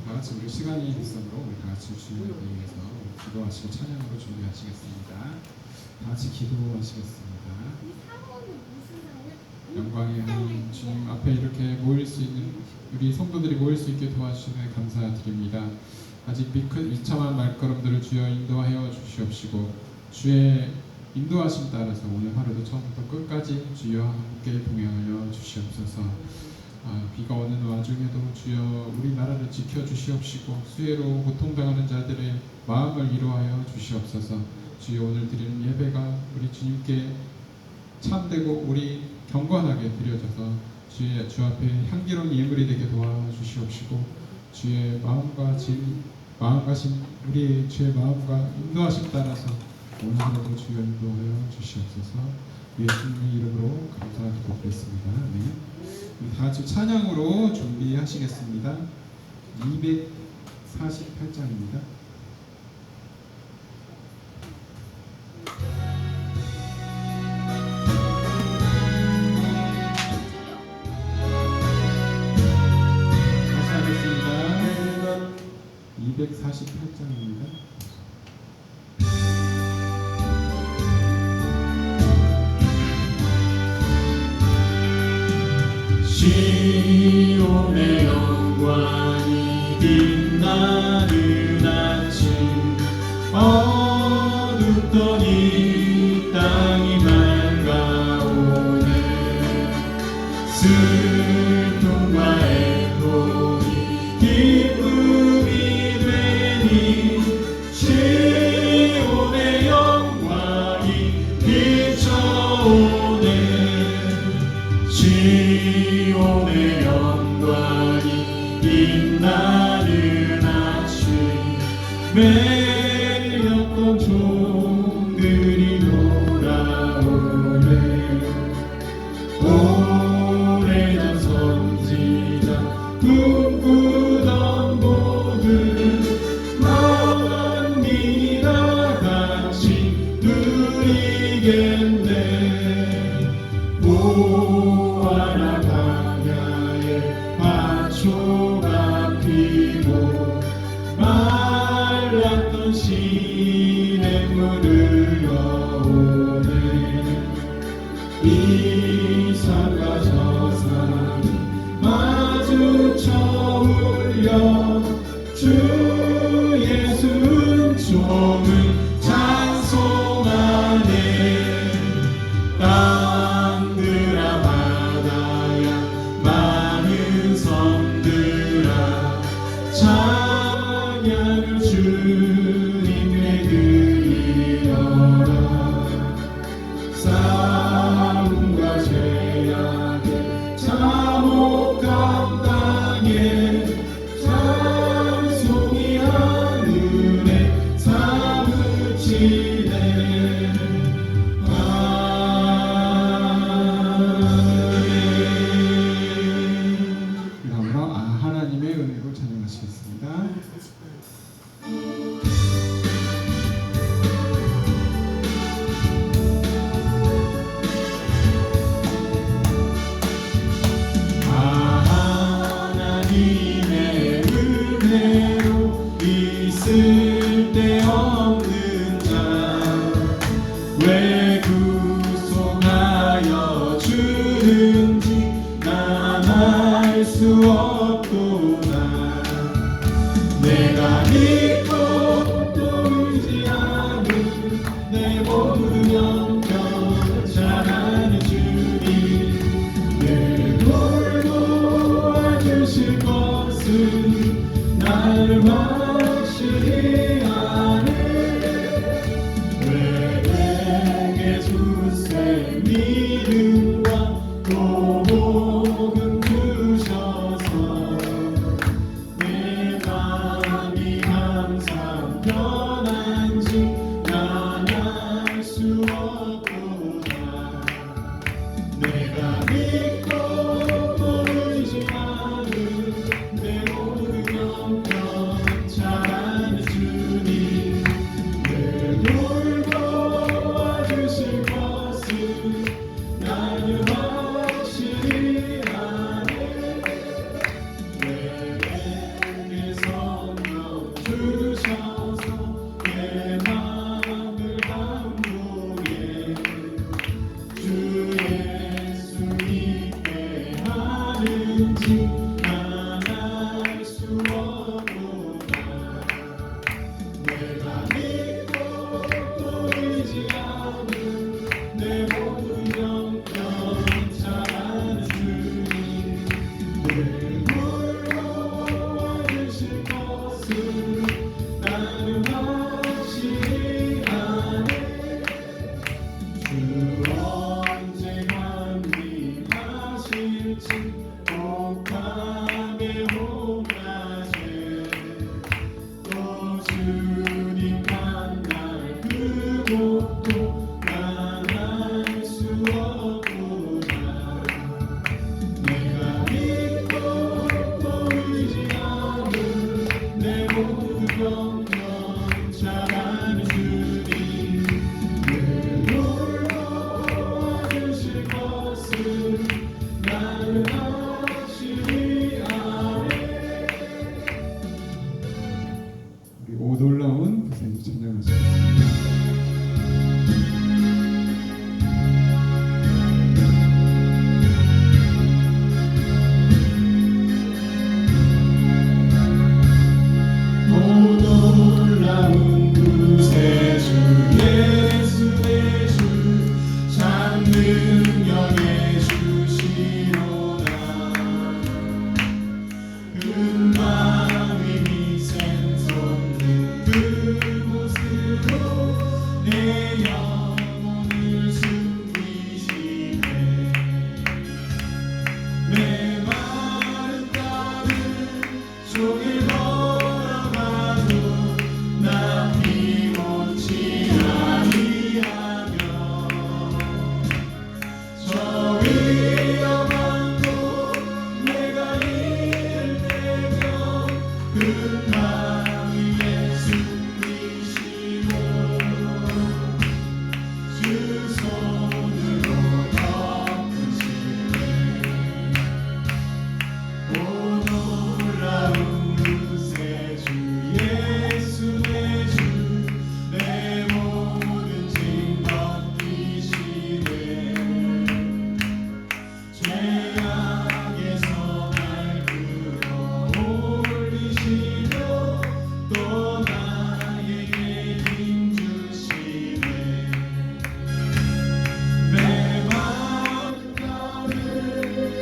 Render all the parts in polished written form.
다같이 우리 시간이 있으므로 우리 다같이 주님을 위해서 기도하시고 찬양으로 준비하시겠습니다. 다같이 기도하시겠습니다. 영광의 하나님 주님 앞에 이렇게 모일 수 있는 우리 성도들이 모일 수 있게 도와주시는 감사드립니다. 아직 비참한 말걸음들을 주여 인도하여 주시옵시고 주의 인도하심 따라서 오늘 하루도 처음부터 끝까지 주여 함께 동행하여 주시옵소서. 비가 오는 와중에도 주여 우리나라를 지켜주시옵시고 수해로 고통당하는 자들의 마음을 위로하여 주시옵소서. 주여 오늘 드리는 예배가 우리 주님께 참되고 우리 경건하게 드려져서 주의 주 앞에 향기로운 예물이 되게 도와주시옵시고 주의 마음가신 우리 주의 마음과 인도하심 따라서 오늘 하루도 주여 인도하여 주시옵소서. 예수님의 이름으로 감사드리겠습니다. 네. 다 같이 찬양으로 준비하시겠습니다. 248장입니다. 다시 하겠습니다. 248장입니다. 시온의 영광이 빛나는 아침 어둡던 이 땅이 맑아오네. 슬픔과 애통이 기쁨이 되니 시온의 영광이 비춰오네. 시온의 영광이 빛나는 아침 매였던 종들이 돌아오네. 오래전 선지자 꿈꾸던 모든 만민이 다 같이 누리겠네. 보아라 광야에 화초가 피고 말랐던 시냇물을 흘려오네. 이 산과 저 산이 마주쳐 울려 주 예수 은총을 찬송하네. 땅들아 바다야 많은 섬들아 찬양을 주님께 드리려라. 싸움과 죄악의 참혹한 땅에 찬송이 하늘에 사무치네. 하나님의 은혜로 찬양하시겠습니다. 하나님의 은혜로 있을 데 없는 자 왜 구속하여 주는지 난 알 수 없도다. 내가 믿고 또 의지하는 내 모든 영역 잘하는 주님 늘 돌보아주실 것은 나를 확실히 아네. 왜 내게 주세 믿음과 또 복음 주셔서 내 마음이 항상 편한지 난 알 수 없도다. 내가 믿고 또 의지하는 내 모든 영역 잘하는 주님 늘 돌보아주실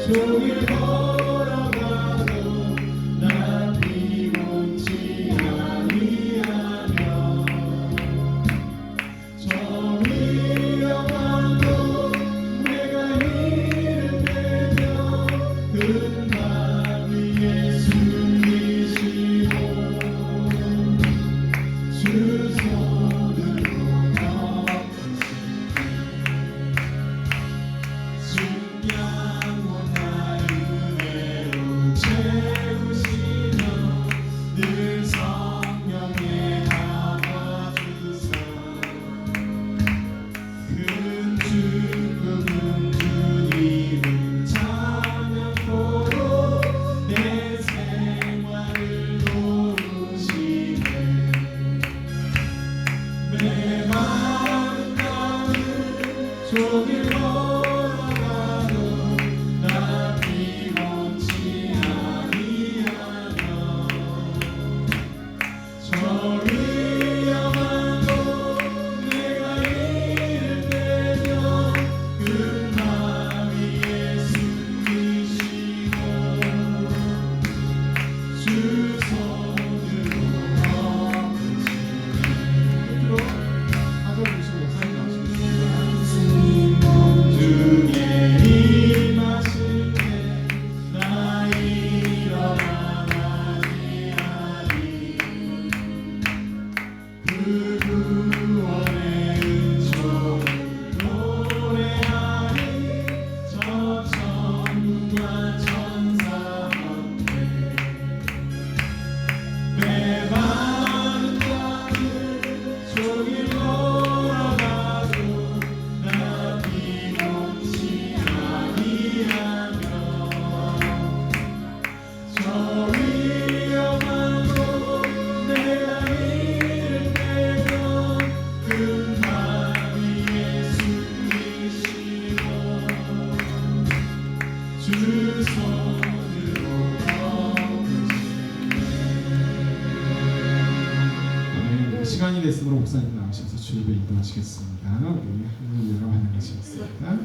종일 걸어가도 나 피곤치 아니하며 저 위험한 곳 내가 이를 내며 금방 위에 숨기시고 주 손으로 영원 나의 은혜로 채우시며 늘 성령에 담아주사 큰 기쁨은 주님을 찬양토록 내 생활을 도우시네 내 마음 가운데 종일 시간이 됐으므로 목사님 나오셔서 주일에 인도하시겠습니다. 우리 할렐루야로 환영하시겠습니다.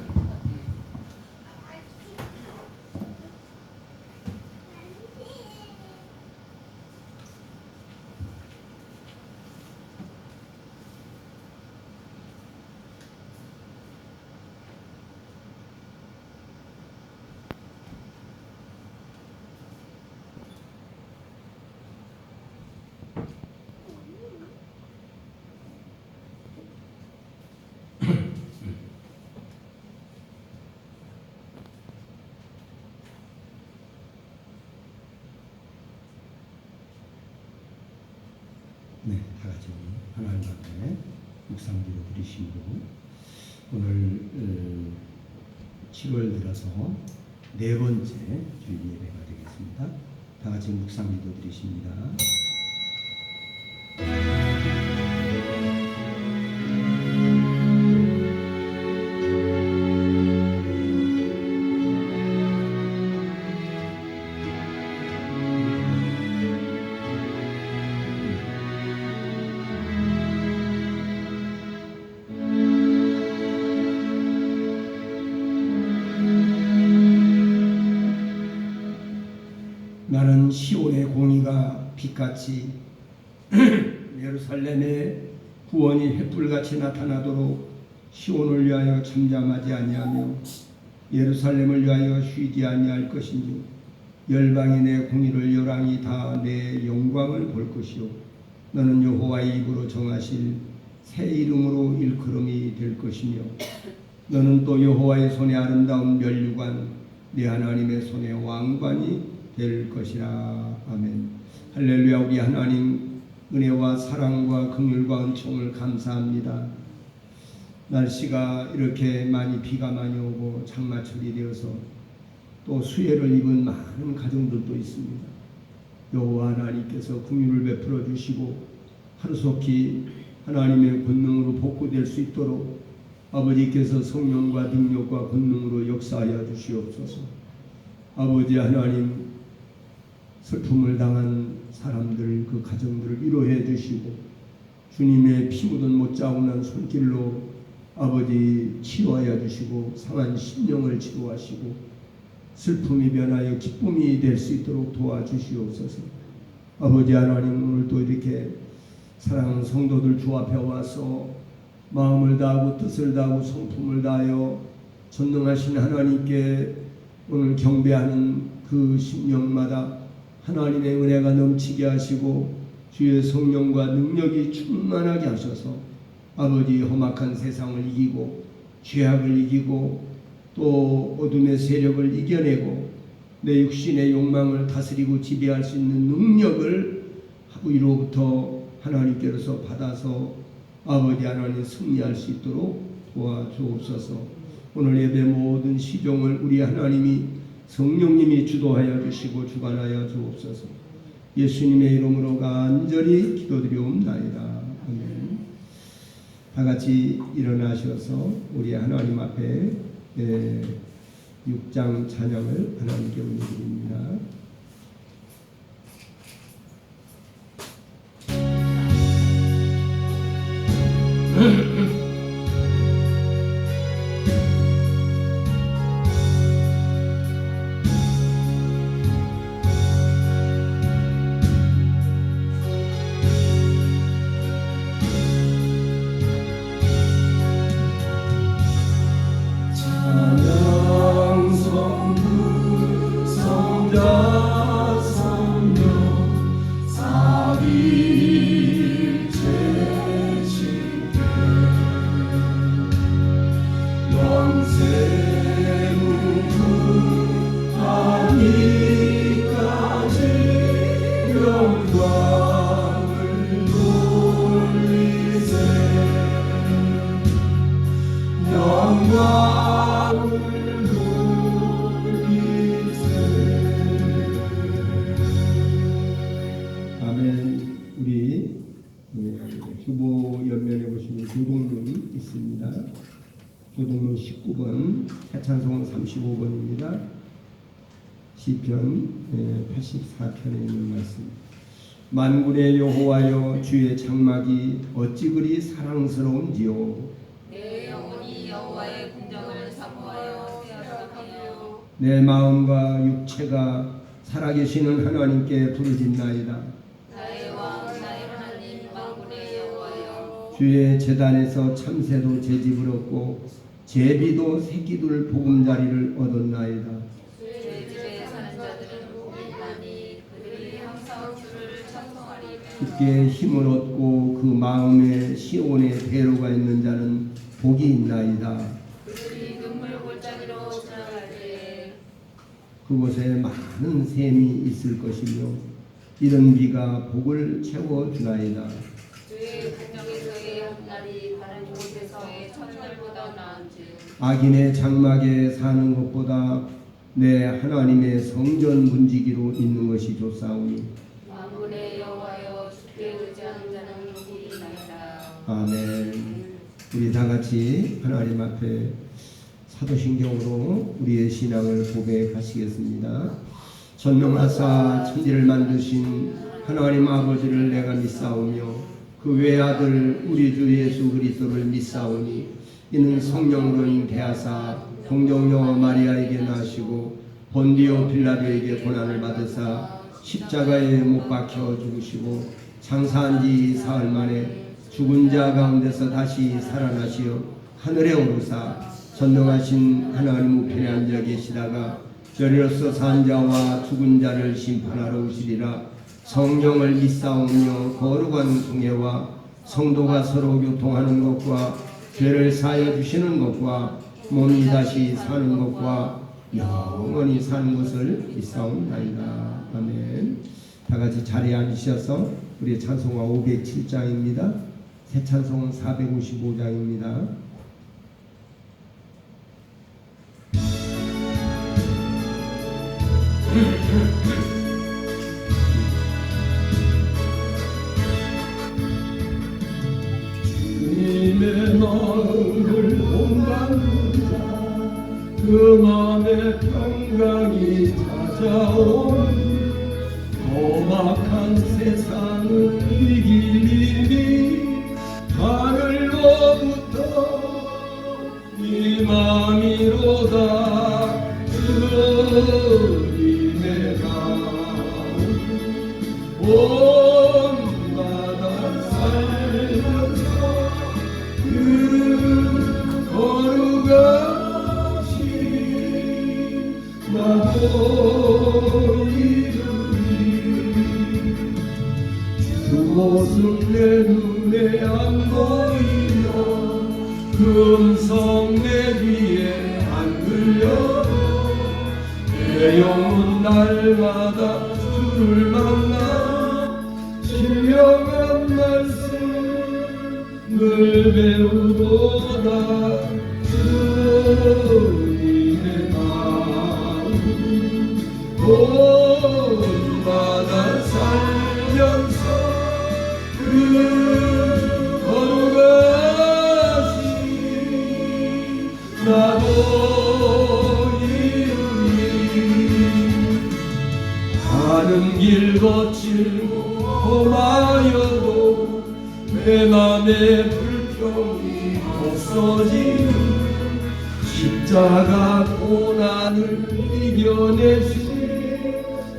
네, 다 같이 하나님 앞에 묵상기도 드리시고 오늘 7월 들어서 네 번째 주일 예배가 되겠습니다. 다 같이 묵상기도 드리십니다. 나는 시온의 공의가 빛같이 예루살렘의 구원이 횃불같이 나타나도록 시온을 위하여 잠잠하지 아니하며 예루살렘을 위하여 쉬지 아니할 것인지 열방이 내 공의를 열왕이 다 내 영광을 볼 것이요 너는 여호와의 입으로 정하실 새 이름으로 일컬음이 될 것이며 너는 또 여호와의 손에 아름다운 면류관 내 하나님의 손에 왕관이 될 것이라. 아멘. 할렐루야. 우리 하나님 은혜와 사랑과 긍휼과 은총을 감사합니다. 날씨가 이렇게 많이 비가 많이 오고 장마철이 되어서 또 수해를 입은 많은 가정들도 있습니다. 여호와 하나님께서 긍휼을 베풀어 주시고 하루속히 하나님의 권능으로 복구될 수 있도록 아버지께서 성령과 능력과 권능으로 역사하여 주시옵소서. 아버지 하나님, 슬픔을 당한 사람들 그 가정들을 위로해 주시고 주님의 피 묻은 못자국난 손길로 아버지 치유하여 주시고 상한 심령을 치유하시고 슬픔이 변하여 기쁨이 될 수 있도록 도와주시옵소서. 아버지 하나님, 오늘도 이렇게 사랑하는 성도들 주 앞에 와서 마음을 다하고 뜻을 다하고 성품을 다하여 전능하신 하나님께 오늘 경배하는 그 심령마다 하나님의 은혜가 넘치게 하시고 주의 성령과 능력이 충만하게 하셔서 아버지 험악한 세상을 이기고 죄악을 이기고 또 어둠의 세력을 이겨내고 내 육신의 욕망을 다스리고 지배할 수 있는 능력을 위로부터 하나님께로서 받아서 아버지 하나님 승리할 수 있도록 도와주옵소서. 오늘 예배 모든 시종을 우리 하나님이 성령님이 주도하여 주시고 주관하여 주옵소서. 예수님의 이름으로 간절히 기도드리옵나이다. 아멘. 다 같이 일어나셔서 우리 하나님 앞에 6장 찬양을 하나님께 올려드립니다. 주보 옆면에 보시면 교동문이 있습니다. 교동문 19번, 해찬송 35번입니다. 시편 84편에 있는 말씀. 만군의 여호와여, 주의 장막이 어찌 그리 사랑스러운지요. 내 영혼이 여호와의 궁정을 사모하여 생각하며 내 마음과 육체가 살아계시는 하나님께 부르짖나이다. 나의 왕 나의 하나님 만군의 여호와여, 주의 제단에서 참새도 제집을 얻고 제비도 새끼들 보금자리를 얻었나이다. 주의 집에 사는 자들은 복이 있나니 그들이 항상 주를 찬송하리라. 주께 힘을 얻고 그 마음에 시온의 대로가 있는 자는 복이 있나이다. 그들이 눈물 골짜기로 지나갈 때에 그곳에 많은 샘이 있을 것이며 이런 비가 복을 채워주나이다. 주의 궁정에서의 한 날이 다른 곳에서의 첫날보다 나은지. 악인의 장막에 사는 것보다 내 하나님의 성전 문지기로 있는 것이 좋사오니. 만군의 여호와여, 주께 의지하는 자는 복이 있나이다. 아멘. 우리 다 같이 하나님 앞에 사도신경으로 우리의 신앙을 고백하시겠습니다. 전능하사 천지를 만드신 하나님 아버지를 내가 믿사오며 그 외아들 우리 주 예수 그리스도를 믿사오니 이는 성령으로 잉태하사 동정녀 마리아에게 나시고 본디오 빌라도에게 고난을 받으사 십자가에 못 박혀 죽으시고 장사한 지 사흘 만에 죽은 자 가운데서 다시 살아나시어 하늘에 오르사 전능하신 하나님 우편에 앉아 계시다가 저리로서 산 자와 죽은 자를 심판하러 오시리라. 성령을 믿사오며 거룩한 공예와 성도가 서로 교통하는 것과 죄를 사하여 주시는 것과 몸이 다시 사는 것과 영원히 사는 것을 믿사옵나이다. 아멘. 다 같이 자리에 앉으셔서 우리 찬송가 507장입니다. 새 찬송은 455장입니다. 주님의 마음을 본받는 자, 그 마음의 평강이 찾아오니 험악한 세상을 이기니 하늘로부터 이 마음이로다. 주님의 마음 온 바다 살면서 그 거룩하신 나도 이루리 그 모습 내 눈에 안 보이며 그 음성 내 귀에 안 들려도 내 영혼 날마다 주를 만나 신령한 말씀을 배우도다 주님의 마음 온 바다 살면서 그 거룩하신 나도 이루리 가는 길 거칠고 험하여도 내 맘에 불평이 없어지는 십자가 고난을 이겨내신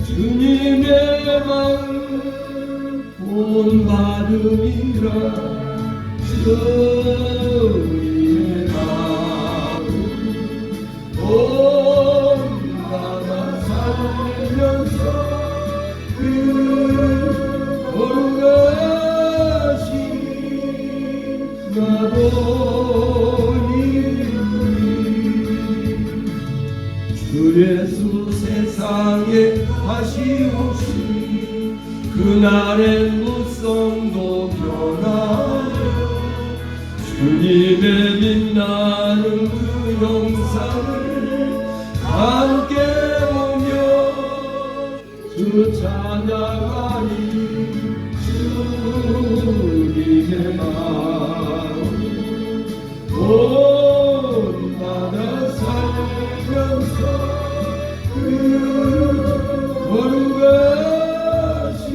주님의 마음 본받음이라 주님의 마음 온 바다 살면서 그 거룩하신 나도 이루리 주 예수 세상에 다시 오시 그날의 무성도 변하여 주님의 빛나는 그 영상을 함께 보며 주 찬양하리 주님의 마음 온 바다 살면서 그 거룩하신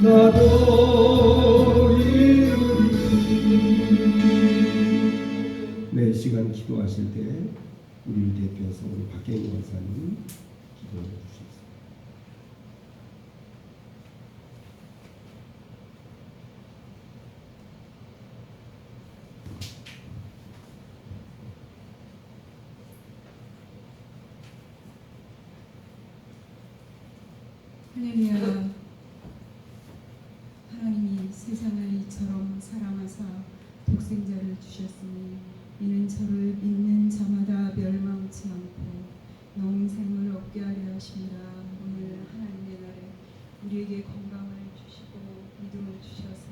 나도 이루리 매 시간 기도하실 때 우리를 대표해서 우리 박경희 권사님 기도해 주시겠습니다. 할렐루야. 하나님이 세상을 이처럼 사랑하사 독생자를 주셨으니 이는 저를 믿는 자마다 멸망치 않고 영생을 얻게 하려 하심이라. 오늘 하나님의 날에 우리에게 건강을 주시고 믿음을 주셔서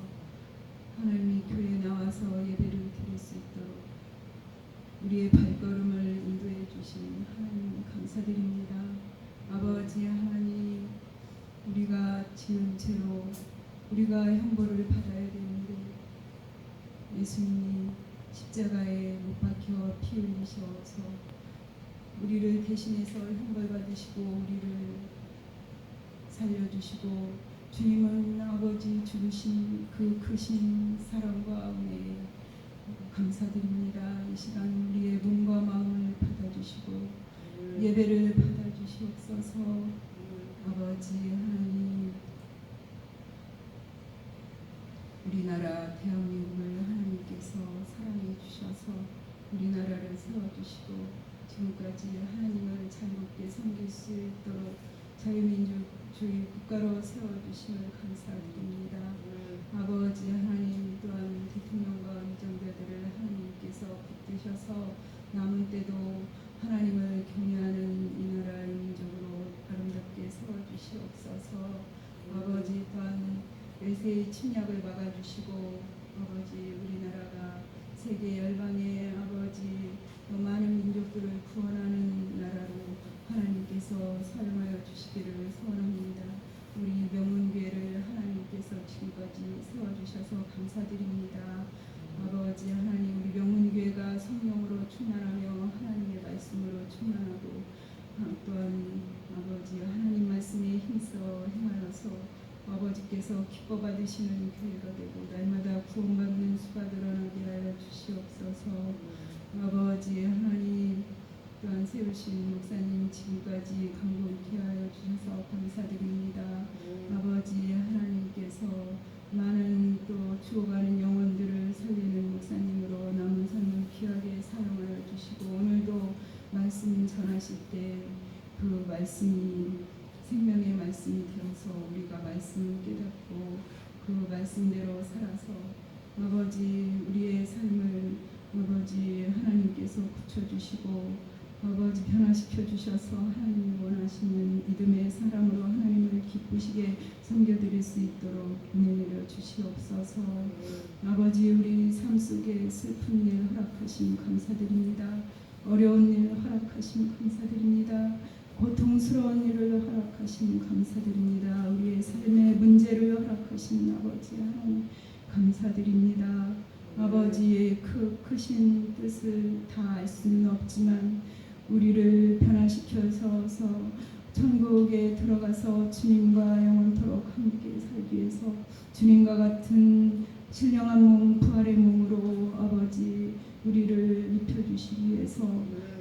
하나님의 교회에 나와서 예배를 드릴 수 있도록 우리의 발걸음을 인도해 주신 하나님 감사드립니다. 아버지 하나님, 우리가 지은 죄로 우리가 형벌을 받아야 되는데 예수님이 십자가에 못 박혀 피 흘리셔서 우리를 대신해서 형벌 받으시고 우리를 살려주시고 주님은 아버지 주신 그 크신 사랑과 은혜에 감사드립니다. 이 시간 우리의 몸과 마음을 받아주시고 예배를 받아주시옵소서. 아버지 하나님, 우리나라 대한민국을 하나님께서 사랑해 주셔서 우리나라를 세워주시고 지금까지 하나님을 자유롭게 섬길 수 있도록 자유민주주의 국가로 세워주심을 감사드립니다. 아버지 하나님, 또한 대통령과 의정대들을 하나님께서 붙드셔서 남은 때도 하나님을 경외하는 이 나라의 민족으로 아름답게 세워주시옵소서. 아버지 또한 외세의 침략을 막아주시고 아버지 우리나라가 세계 열방의 아버지 또 많은 민족들을 구원하는 나라로 하나님께서 사용하여 주시기를 소원합니다. 우리 명문교회를 하나님께서 지금까지 세워주셔서 감사드립니다. 아버지 하나님, 우리 명문교회가 성령으로 충만하며 하나님의 말씀으로 충만하고 또한 아버지 하나님 말씀에 힘써 행하여서 아버지께서 기뻐 받으시는 교회가 되고 날마다 구원받는 수가 늘어나게 하여 주시옵소서. 아버지 하나님, 또한 세울 어르신 목사님 지금까지 간곡히 하여 주셔서 감사드립니다. 아버지 하나님께서 많은 또 죽어가는 영혼들을 살리는 목사님으로 남은 삶을 귀하게 사용하여 주시고 오늘도 말씀 전하실 때 그 말씀이 생명의 말씀이 되어서 우리가 말씀을 깨닫고 그 말씀대로 살아서 아버지 우리의 삶을 아버지 하나님께서 고쳐주시고 아버지 변화시켜 주셔서 하나님이 원하시는 믿음의 사람으로 하나님을 기쁘시게 섬겨드릴 수 있도록 은혜 내려 주시옵소서. 아버지 우리 삶 속에 슬픈 일 허락하심 감사드립니다. 어려운 일 허락하심 감사드립니다. 고통스러운 일을 허락하심 감사드립니다. 우리의 삶의 문제를 허락하신 아버지 하나님 감사드립니다. 아버지의 크신 뜻을 다 알 수는 없지만 우리를 변화시켜서 천국에 들어가서 주님과 영원토록 함께 살기 위해서 주님과 같은 신령한 몸 부활의 몸으로 아버지 우리를 입혀주시기 위해서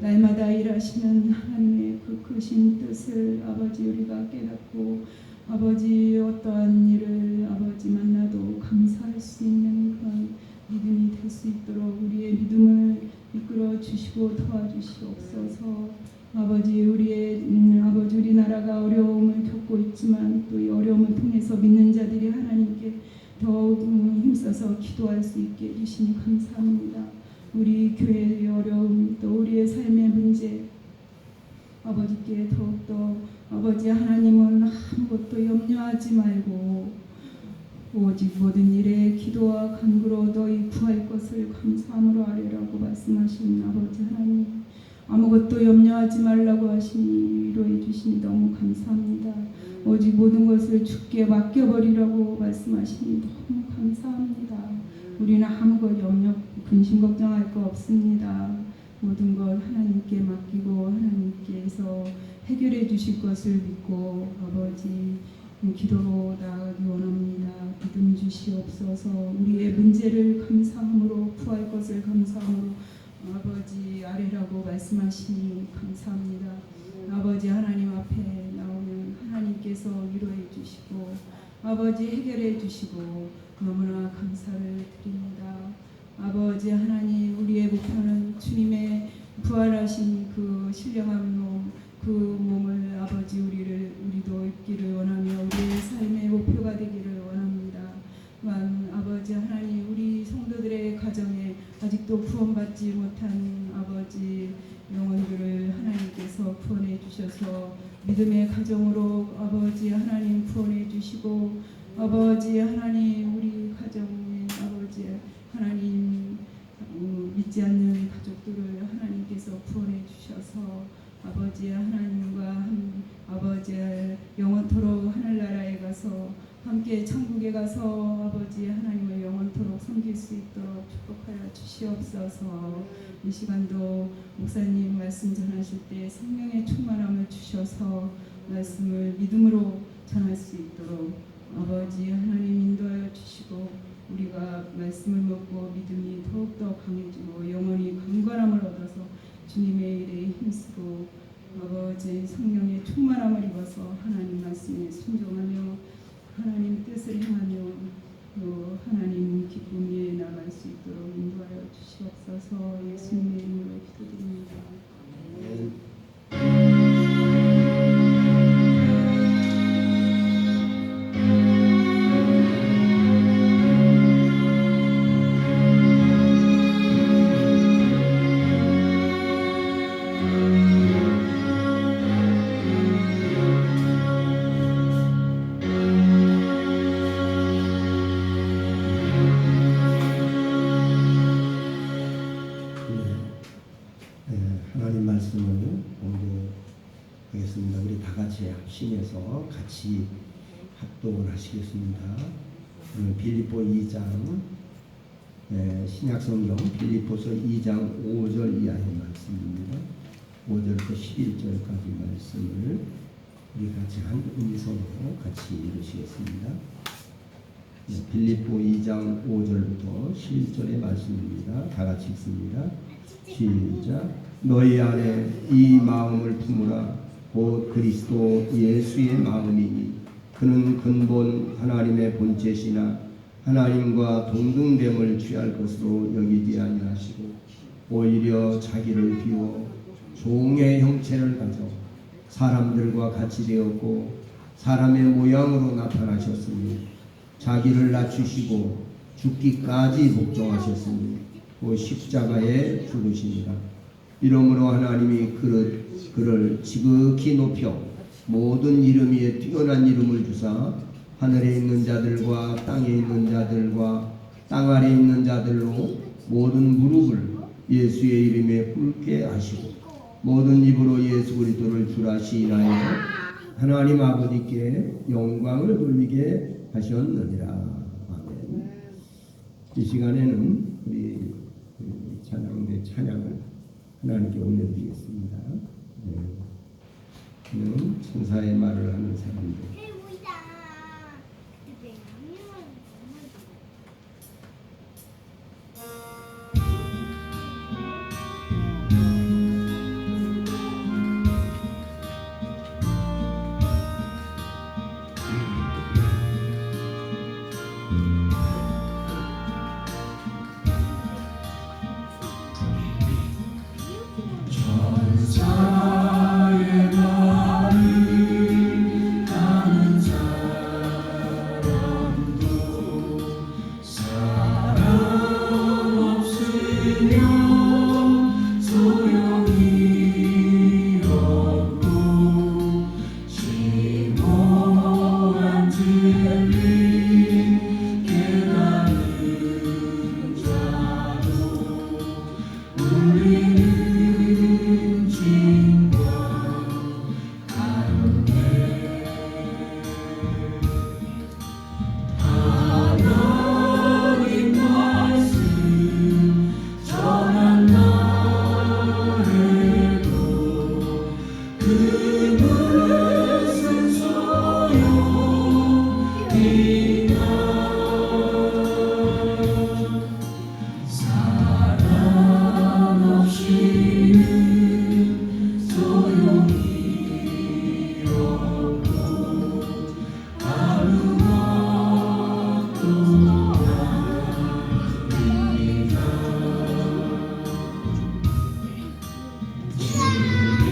날마다 일하시는 하나님의 그 크신 뜻을 아버지 우리가 깨닫고 아버지 어떠한 일을 아버지 만나도 감사할 수 있는 그런 믿음이 될 수 있도록 우리의 믿음을 이끌어 주시고 도와주시옵소서. 아버지 아버지 우리나라가 어려움을 겪고 있지만 또 이 어려움을 통해서 믿는 자들이 하나님께 더욱 힘써서 기도할 수 있게 해주시니 감사합니다. 우리 교회의 어려움 또 우리의 삶의 문제 아버지께 더욱더 아버지 하나님은 아무것도 염려하지 말고 오직 모든 일에 기도와 간구로 너희 구할 것을 감사함으로 아뢰라고 말씀하신 아버지 하나님 아무것도 염려하지 말라고 하시니 위로해 주시니 너무 감사합니다. 오직 모든 것을 주께 맡겨버리라고 말씀하시니 너무 감사합니다. 우리는 아무것 염려 근심 걱정할 거 없습니다. 모든 것 하나님께 맡기고 하나님께서 해결해 주실 것을 믿고 아버지 기도로 나아가기 원합니다. 믿음 주시옵소서. 우리의 문제를 감사함으로 구할 것을 감사함으로 아버지 아뢰라고 말씀하시니 감사합니다. 아버지 하나님 앞에 나오면 하나님께서 위로해 주시고 아버지 해결해 주시고 너무나 감사를 드립니다. 아버지 하나님 우리의 목표는 주님의 부활하신 그 신령한 몸 그 몸을 아버지 우리도 입기를 원하며 우리의 삶의 목표가 되기를 원합니다. 아버지 하나님 우리 성도들의 가정에 아직도 구원받지 못한 아버지 영혼들을 하나님께서 구원해 주셔서 믿음의 가정으로 아버지 하나님 구원해 주시고 아버지 하나님 우리 가정에 아버지 하나님 믿지 않는 가족들을 하나님께서 구원해 주셔서 아버지 하나님과 아버지 영원토록 하늘나라에 가서 함께 천국에 가서 아버지 하나님을 영원토록 섬길 수 있도록 축복하여 주시옵소서. 이 시간도 목사님 말씀 전하실 때 성령의 충만함을 주셔서 말씀을 믿음으로 전할 수 있도록 아버지 하나님 인도하여 주시고 우리가 말씀을 먹고 믿음이 더욱더 강해지고 영원히 강건함을 얻어서 주님의 일에 힘쓰고 아버지 성령의 충만함을 입어서 하나님 말씀에 순종하며 하나님 뜻을 행하며 또 하나님 기쁨에 나갈 수 있도록 인도하여 주시옵소서. 예수님의 이름으로 기도드립니다. 하나님 말씀을 공부하겠습니다. 우리 다 같이 합심해서 같이 합독을 하시겠습니다. 오늘 빌립보 2장 신약성경 빌립보서 2장 5절 이하의 말씀입니다. 5절부터 11절까지 말씀을 우리 같이 한 음성으로 같이 읽으시겠습니다. 빌립보 2장 5절부터 11절의 말씀입니다. 다 같이 읽습니다. 시작. 너희 안에 이 마음을 품으라. 곧 그리스도 예수의 마음이니 그는 근본 하나님의 본체시나 하나님과 동등됨을 취할 것으로 여기지 아니하시고 오히려 자기를 비워 종의 형체를 가져 사람들과 같이 되었고 사람의 모양으로 나타나셨으니 자기를 낮추시고 죽기까지 복종하셨으니 그 십자가에 죽으시니라. 이러므로 하나님이 그를 지극히 높여 모든 이름 위에 뛰어난 이름을 주사 하늘에 있는 자들과 땅에 있는 자들과 땅 아래 있는 자들로 모든 무릎을 예수의 이름에 꿇게 하시고 모든 입으로 예수 그리스도를 주라시나요 하나님 아버지께 영광을 돌리게 하셨느니라. 아멘. 이 시간에는 우리 찬양대 찬양을 하나님께 올려드리겠습니다. 저는 천사의 말을 하는 사람들. 천사의 말을 하는 사람도 사랑 없으면 소용이 없고 심오한 진리 깨닫는 자도 우리는 하나님 말씀 전한 날에도 그 무슨 소용이나 사랑 없이는 소용이 없고 하루가 또 아닙니다.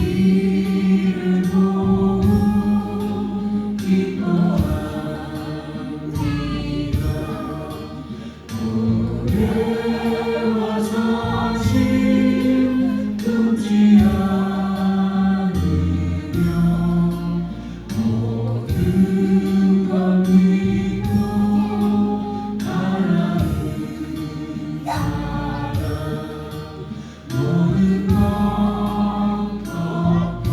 진리를 보고 기뻐합니다. 노래와 사실 끊지 않으며 모든 것 믿고 따라는 사랑 모든 것 덮고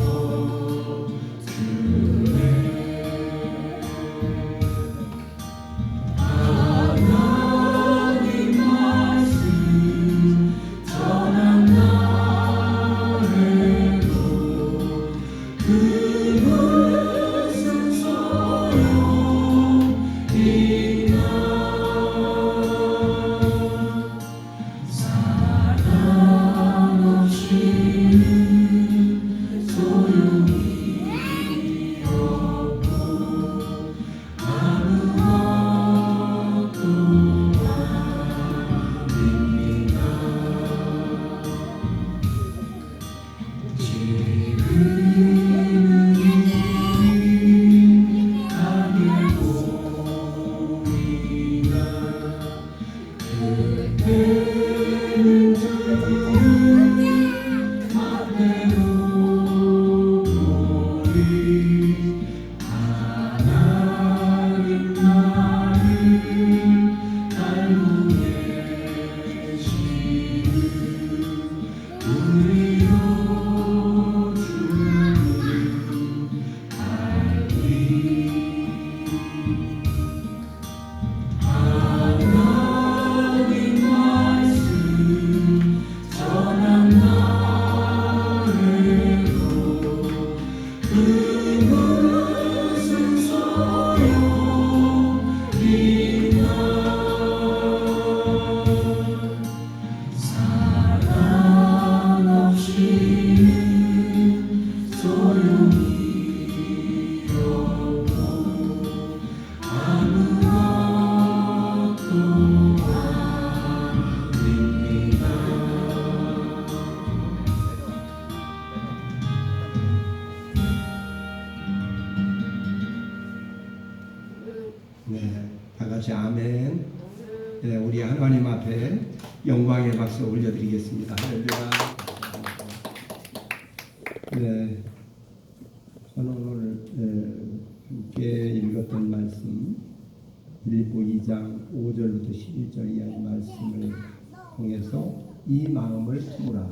주네 하나님 말씀 전한 날에도 그 무슨 소용이나 사랑 없이는 소용이 없고 하루가 또 아닙니다. 지금은 이하게 보이나 그때는 주는 앞에로 보리 하나님 나를 알고 계시는 우리로 주는 알리 하나님 말씀 전한 같이 아멘. 네, 우리 하나님 앞에 영광의 박수 올려드리겠습니다. 할렐루야. 네, 저는 오늘 함께 읽었던 말씀 빌립보 2장 5절부터 11절 이하의 말씀을 통해서 이 마음을 품으라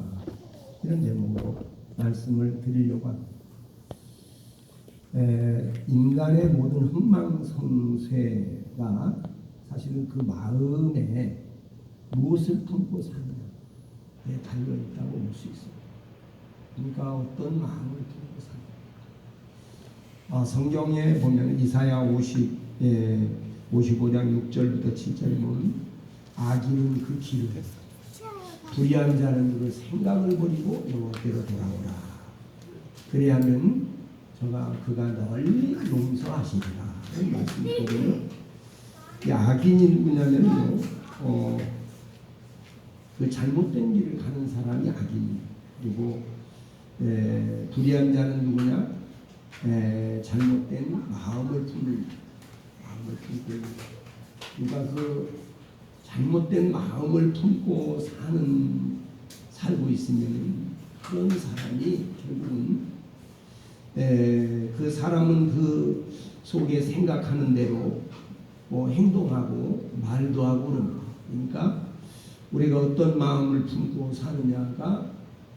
이런 제목으로 말씀을 드리려고 합니다. 인간의 모든 흥망성쇠가 사실은 그 마음에 무엇을 품고 사느냐에 달려있다고 볼 수 있습니다. 그러니까 어떤 마음을 품고 사느냐. 성경에 보면 이사야 55장 6절부터 7절에 보면 악인은 그 길을 불의한 자는 그 생각을 버리고 여호와께로 돌아오라. 그래야면 그가 널리 용서하시리라. 이 말씀을 보면 악인이 누구냐면요, 그 잘못된 길을 가는 사람이 악인. 그리고 불의한 자는 누구냐? 잘못된 마음을 품고, 그러니까 그 잘못된 마음을 품고 살고 있으면 그런 사람이 결국은 그 사람은 그 속에 생각하는 대로 행동하고 말도 하고 그럽니다. 그러니까 우리가 어떤 마음을 품고 사느냐가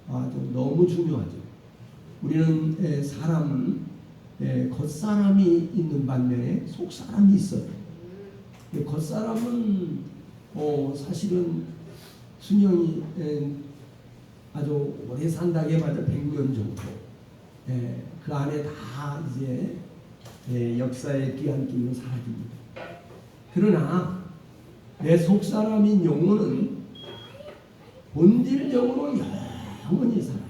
아주 너무 중요하죠. 우리는 사람은 겉사람이 있는 반면에 속사람이 있어요. 겉사람은 사실은 수명이 아주 오래 산다고 해봐도 100년 정도. 그 안에 다 이제 역사의 뒤안길로 사라집니다. 그러나 내 속사람인 영혼은 본질적으로 영원히 살아요.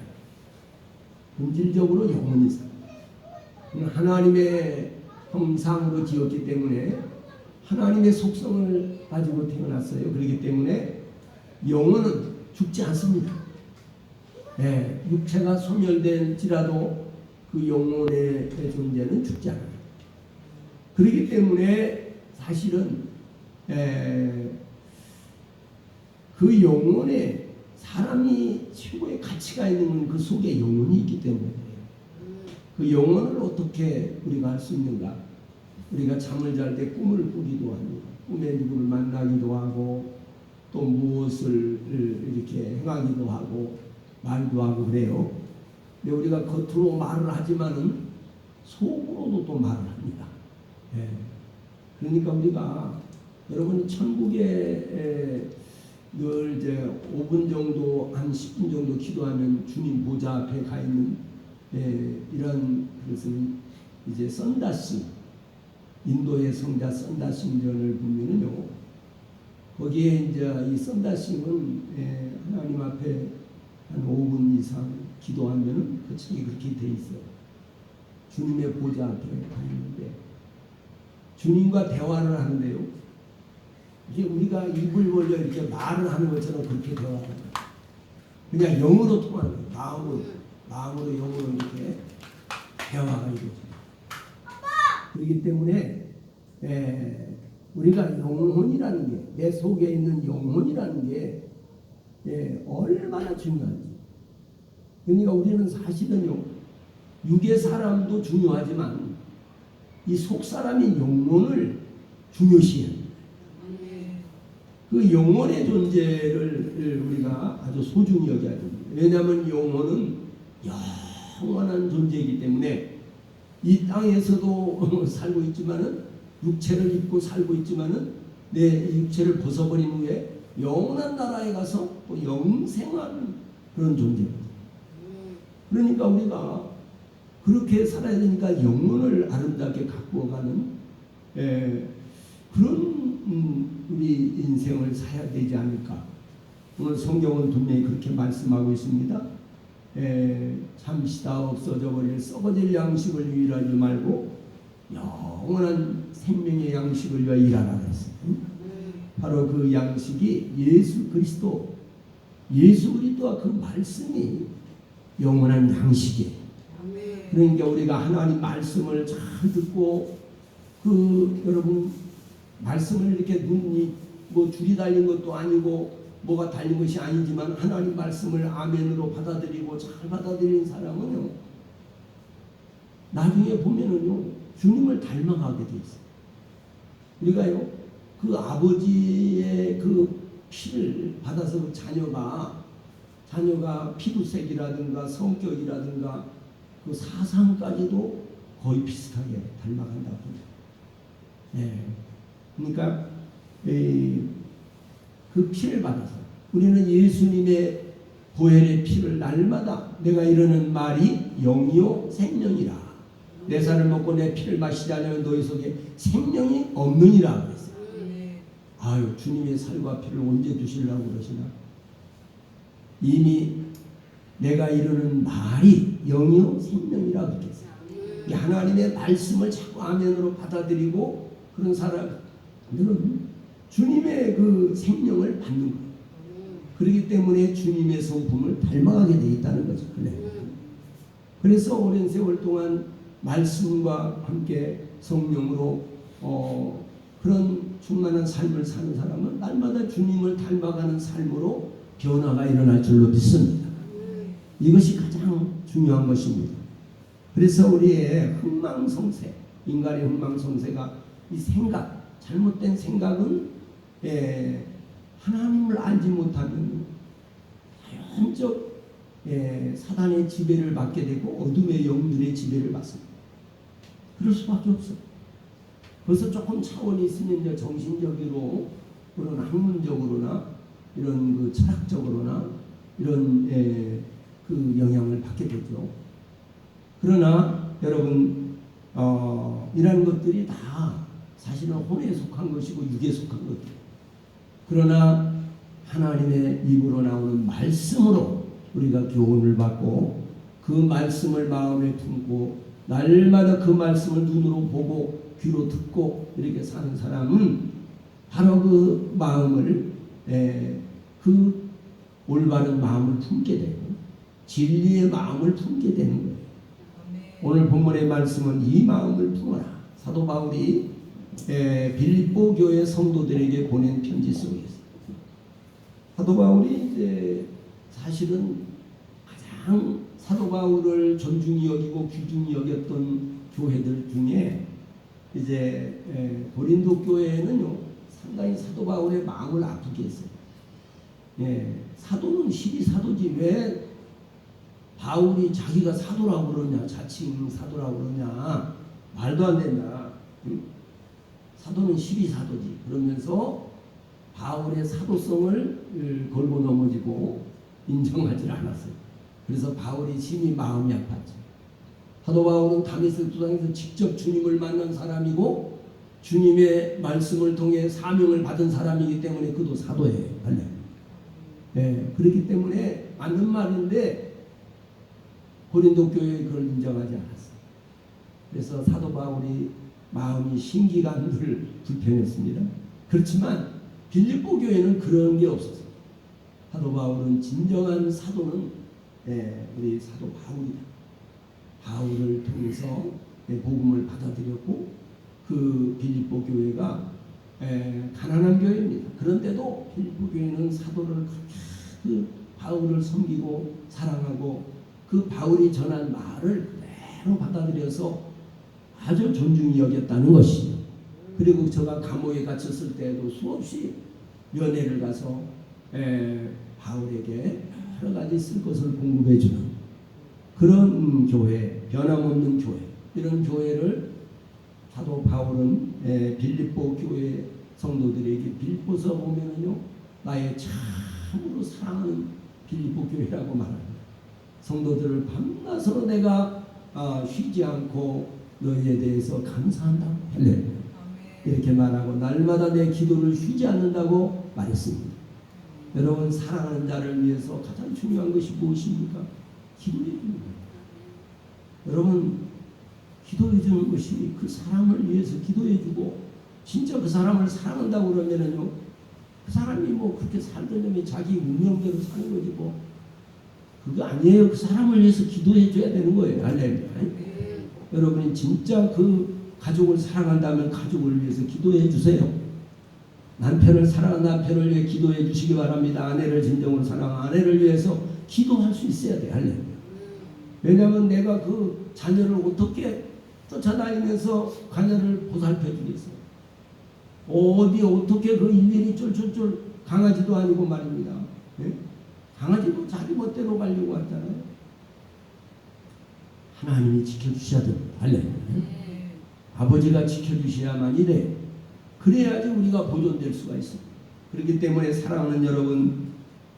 본질적으로 영원히 살아요. 하나님의 형상으로 지었기 때문에 하나님의 속성을 가지고 태어났어요. 그렇기 때문에 영혼은 죽지 않습니다. 육체가 소멸될지라도 그 영혼의 존재는 죽지 않아요. 그렇기 때문에 사실은 그 영혼에 사람이 최고의 가치가 있는 건 그 속에 영혼이 있기 때문에 그 영혼을 어떻게 우리가 할 수 있는가? 우리가 잠을 잘 때 꿈을 꾸기도 하고 꿈에 누구를 만나기도 하고 또 무엇을 이렇게 행하기도 하고 말도 하고 그래요. 근데 우리가 겉으로 말을 하지만은 속으로도 또 말을 합니다. 그러니까 우리가 여러분 천국에 늘 이제 5분 정도 한 10분 정도 기도하면 주님 보좌 앞에 가 있는 이런 것은 이제 썬다싱, 인도의 성자 썬다싱전을 보면은요, 거기에 이제 이 썬다싱은 하나님 앞에 한 5분 이상 기도하면은 그 책이 그렇게 돼 있어요. 주님의 보좌 앞에 가 있는데 주님과 대화를 하는데요. 이게 우리가 입을 벌려 이렇게 말을 하는 것처럼 그렇게 대화합니다. 그냥 영으로 통하는 거예요. 마음으로 영으로 이렇게 대화가 이루어집니다. 그렇기 때문에 우리가 영혼이라는 게, 내 속에 있는 영혼이라는 게 얼마나 중요한지. 그러니까 우리는 사실은요, 육의 사람도 중요하지만 이 속 사람인 영혼을 중요시해요. 그 영혼의 존재를 우리가 아주 소중히 여겨야 됩니다. 왜냐하면 영혼은 영원한 존재이기 때문에 이 땅에서도 살고 있지만은 육체를 입고 살고 있지만은 내 육체를 벗어버린 후에 영원한 나라에 가서 또 영생하는 그런 존재입니다. 그러니까 우리가 그렇게 살아야 되니까 영혼을 아름답게 가꾸어가는 그런 우리 인생을 살아야 되지 않을까. 오늘 성경은 분명히 그렇게 말씀하고 있습니다. 잠시다 없어져 버릴 썩어질 양식을 위하지 말고 영원한 생명의 양식을 위하여 일하라 그랬어요. 바로 그 양식이 예수 그리스도, 예수 그리스도와 그 말씀이 영원한 양식이에요. 그러니까 우리가 하나님 말씀을 잘 듣고 여러분 말씀을 이렇게 눈이 뭐 줄이 달린 것도 아니고 뭐가 달린 것이 아니지만 하나님 말씀을 아멘으로 받아들이고 잘 받아들이는 사람은요, 나중에 보면은요 주님을 닮아가게 돼 있어요. 우리가요 그 아버지의 그 피를 받아서 그 자녀가 피부색이라든가 성격이라든가 그 사상까지도 거의 비슷하게 닮아간다고 합니다. 네. 그러니까 그 피를 받아서 우리는 예수님의 보혈의 피를 날마다 내가 이르는 말이 영이요 생명이라. 내 살을 먹고 내 피를 마시지 않으면 너희 속에 생명이 없느니라 그랬어요. 아유, 주님의 살과 피를 언제 주시려고 그러시나? 이미 내가 이르는 말이 영이요 생명이라 그랬어요. 하나님의 말씀을 자꾸 아멘으로 받아들이고 그런 사람들은 주님의 그 생명을 받는 거예요. 그렇기 때문에 주님의 성품을 닮아가게 돼 있다는 거죠. 그래서 오랜 세월 동안 말씀과 함께 성령으로 그런 충만한 삶을 사는 사람은 날마다 주님을 닮아가는 삶으로 변화가 일어날 줄로 믿습니다. 이것이 가장 중요한 것입니다. 그래서 우리의 흥망성쇠, 인간의 흥망성쇠가 이 생각, 잘못된 생각은 하나님을 알지 못하면 자연적 사단의 지배를 받게 되고 어둠의 영들의 지배를 받습니다. 그럴 수밖에 없어요. 벌써 조금 차원이 있으면 이제 정신적으로 그런 학문적으로나 이런 그 철학적으로나 이런 그 영향을 받게 되죠. 그러나 여러분 이런 것들이 다 사실은 혼에 속한 것이고 육에 속한 것들. 그러나 하나님의 입으로 나오는 말씀으로 우리가 교훈을 받고 그 말씀을 마음에 품고 날마다 그 말씀을 눈으로 보고 귀로 듣고 이렇게 사는 사람은 바로 그 마음을 그 올바른 마음을 품게 되고 진리의 마음을 품게 되는 거예요. 오늘 본문의 말씀은 이 마음을 품어라. 사도 바울이 빌립보 교회 성도들에게 보낸 편지 속에 있어요. 사도 바울이 이제 사실은 가장 사도 바울을 존중히 여기고 귀중히 여겼던 교회들 중에 이제 고린도 교회는요 상당히 사도 바울의 마음을 아프게 했어요. 사도는 12사도지 왜 바울이 자기가 사도라고 그러냐, 자칭 사도라고 그러냐, 말도 안 된다. 사도는 12사도지. 그러면서 바울의 사도성을 걸고 넘어지고 인정하지 않았어요. 그래서 바울이 심히 마음이 아팠죠. 사도 바울은 다메섹 도상에서 직접 주님을 만난 사람이고 주님의 말씀을 통해 사명을 받은 사람이기 때문에 그도 사도예요. 그렇기 때문에 맞는 말인데 고린도 교회에 그걸 인정하지 않았어요. 그래서 사도 바울이 마음이 신기간들 불편했습니다. 그렇지만 빌립보 교회는 그런 게 없었어요. 사도 바울은 진정한 사도는 우리 사도 바울이다. 바울을 통해서 복음을 받아들였고 그 빌립보 교회가 가난한 교회입니다. 그런데도 빌립보 교회는 사도를 그 바울을 섬기고 사랑하고 그 바울이 전한 말을 그대로 받아들여서 아주 존중히 여겼다는 것이죠. 그리고 저가 감옥에 갇혔을 때에도 수없이 면회를 가서 바울에게 여러 가지 쓸 것을 공급해 주는 그런 교회, 변함없는 교회, 이런 교회를 사도 바울은 빌립보 교회 성도들에게 빌립보서 보면은요 나의 참으로 사랑하는 빌립보 교회라고 말합니다. 성도들을 밤낮으로 내가 쉬지 않고 너희에 대해서 감사한다. 할렐루야. 이렇게 말하고 날마다 내 기도를 쉬지 않는다고 말했습니다. 여러분 사랑하는 자를 위해서 가장 중요한 것이 무엇입니까? 기도해 주는 거예요. 여러분 기도해 주는 것이 그 사람을 위해서 기도해 주고 진짜 그 사람을 사랑한다고 그러면은요 그 사람이 뭐 그렇게 살더니 자기 운명대로 사는 거지 뭐 그거 아니에요. 그 사람을 위해서 기도해 줘야 되는 거예요. 할렐루야. 여러분이 진짜 그 가족을 사랑한다면 가족을 위해서 기도해 주세요. 남편을 사랑하는 남편을 위해 기도해 주시기 바랍니다. 아내를 진정으로 사랑하는 아내를 위해서 기도할 수 있어야 돼. 할렐루야. 왜냐하면 내가 그 자녀를 어떻게 쫓아다니면서 자녀를 보살펴 주겠어. 어디 어떻게 그 일일이 쫄쫄쫄 강아지도 아니고 말입니다. 예? 강아지도 자기 멋대로 가려고 하잖아요. 하나님이 지켜주셔야 됩니다. 할렐루야. 아버지가 지켜주셔야만 이래. 그래야지 우리가 보존될 수가 있습니다. 그렇기 때문에 사랑하는 여러분,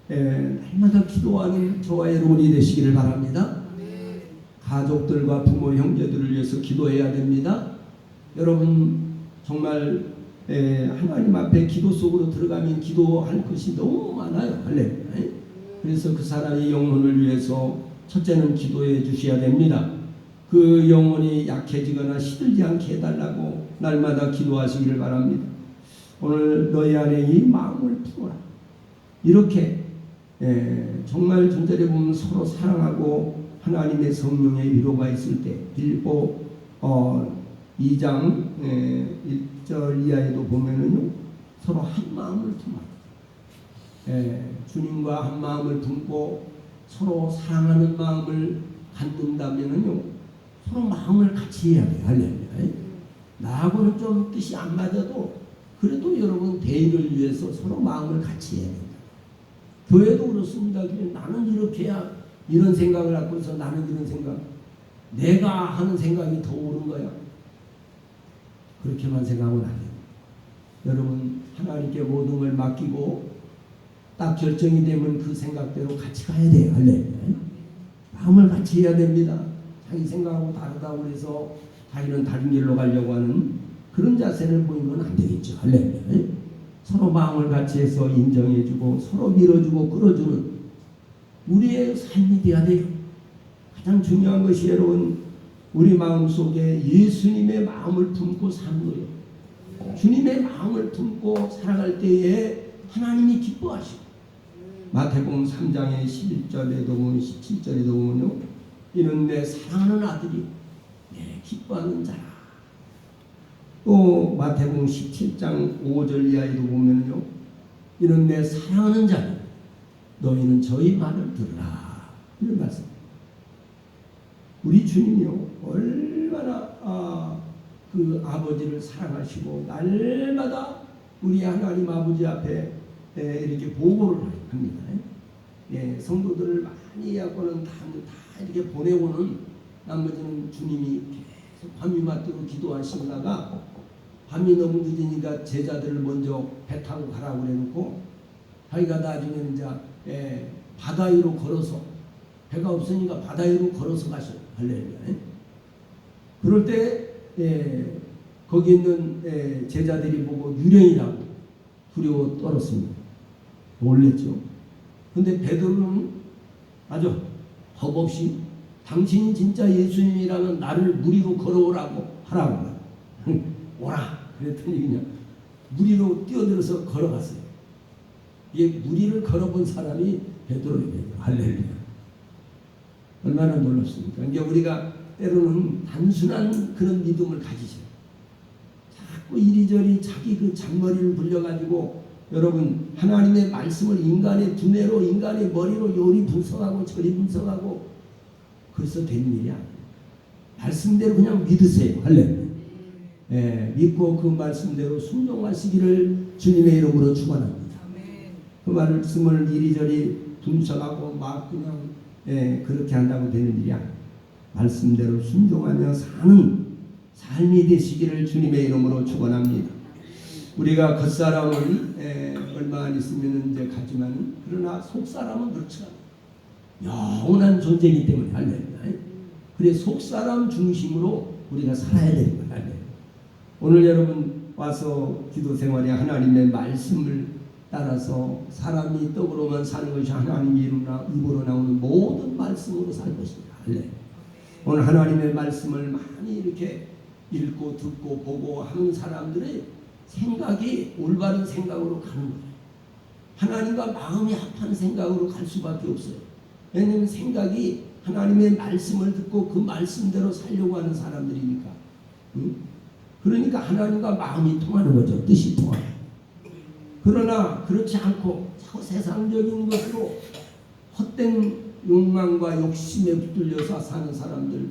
날마다 기도하는 저와 여러분이 되시기를 바랍니다. 가족들과 부모 형제들을 위해서 기도해야 됩니다. 여러분 정말 하나님 앞에 기도 속으로 들어가면 기도할 것이 너무 많아요. 할렐루야. 그래서 그 사람의 영혼을 위해서 첫째는 기도해 주셔야 됩니다. 그 영혼이 약해지거나 시들지 않게 해달라고 날마다 기도하시기를 바랍니다. 오늘 너희 안에 이 마음을 품어라. 이렇게 정말 전절에 보면 서로 사랑하고 하나님의 성령의 위로가 있을 때 빌보 2장 1절 이하에도 보면은요, 서로 한 마음을 품어라. 주님과 한 마음을 품고 서로 사랑하는 마음을 갖는다면은요, 서로 마음을 같이 해야 돼요. 할렐루야. 나하고는 좀 뜻이 안 맞아도 그래도 여러분 대의를 위해서 서로 마음을 같이 해야 된다. 교회도 그렇습니다. 나는 이렇게 해야 이런 생각을 갖고서 나는 이런 생각, 내가 하는 생각이 더 옳은 거야. 그렇게만 생각하면 안 돼요. 여러분 하나님께 모든 걸 맡기고 딱 결정이 되면 그 생각대로 같이 가야 돼요. 할렐루야. 마음을 같이 해야 됩니다. 자기 생각하고 다르다고 해서 자기는 다른 길로 가려고 하는 그런 자세를 보이면 안 되겠죠. 할렐루야. 서로 마음을 같이 해서 인정해주고 서로 밀어주고 끌어주는 우리의 삶이 돼야 돼요. 가장 중요한 것이 여러분, 우리 마음속에 예수님의 마음을 품고 사는 거예요. 주님의 마음을 품고 살아갈 때에 하나님이 기뻐하시고, 마태복음 3장의 11절에도 보면 17절에도 보면요, 이는 내 사랑하는 아들이 내 기뻐하는 자라. 또 마태복음 17장 5절 이하에도 보면요, 이는 내 사랑하는 자라. 너희는 저희 말을 들으라. 이런 말씀. 우리 주님이요, 얼마나 그 아버지를 사랑하시고 날마다 우리 하나님 아버지 앞에 이렇게 보고를 합니다. 성도들을 많이 하고는 다 이렇게 보내고는 나머지는 주님이 계속 밤이 맞도록 기도하시다가 밤이 너무 늦으니까 제자들을 먼저 배 타고 가라고 그래놓고 자기가 나중에 이제 바다 위로 걸어서, 배가 없으니까 바다 위로 걸어서 가셔. 할렐루야. 그럴 때 거기 있는 제자들이 보고 유령이라고 두려워 떨었습니다. 놀랬죠. 근데 베드로는 아주 겁없이 당신이 진짜 예수님이라면 나를 물 위로 걸어오라고 하라고 오라. 그랬더니 그냥 물 위로 뛰어들어서 걸어갔어요. 이게 물 위를 걸어본 사람이 베드로예요. 할렐루야. 얼마나 놀랍습니까? 이제 우리가 때로는 단순한 그런 믿음을 가지죠. 자꾸 이리저리 자기 그 잔머리를 불려가지고 여러분 하나님의 말씀을 인간의 두뇌로, 인간의 머리로 요리 분석하고 저리 분석하고 그래서 되는 일이 아니에요. 말씀대로 그냥 믿으세요. 할렐루야. 믿고 그 말씀대로 순종하시기를 주님의 이름으로 축원합니다. 그 말씀을 이리저리 분석하고 막 그냥 그렇게 한다고 되는 일이 아니에요. 말씀대로 순종하며 사는 삶이 되시기를 주님의 이름으로 축원합니다. 우리가 겉사람은 얼마 안 있으면 이제 가지만, 그러나 속사람은 그렇지 않아요. 영원한 존재이기 때문에. 할렐루야. 그래 속사람 중심으로 우리가 살아야 되는 거예요. 할렐루야. 오늘 여러분 와서 기도 생활에 하나님의 말씀을 따라서 사람이 떡으로만 사는 것이 하나님의 입으로 나오는 모든 말씀으로 살 것입니다. 할렐루야. 오늘 하나님의 말씀을 많이 이렇게 읽고 듣고 보고 하는 사람들의 생각이 올바른 생각으로 가는 거예요. 하나님과 마음이 합한 생각으로 갈 수밖에 없어요. 왜냐하면 생각이 하나님의 말씀을 듣고 그 말씀대로 살려고 하는 사람들이니까. 그러니까 하나님과 마음이 통하는 거죠. 뜻이 통하요. 그러나 그렇지 않고 자꾸 세상적인 것으로 헛된 욕망과 욕심에 붙들려서 사는 사람들,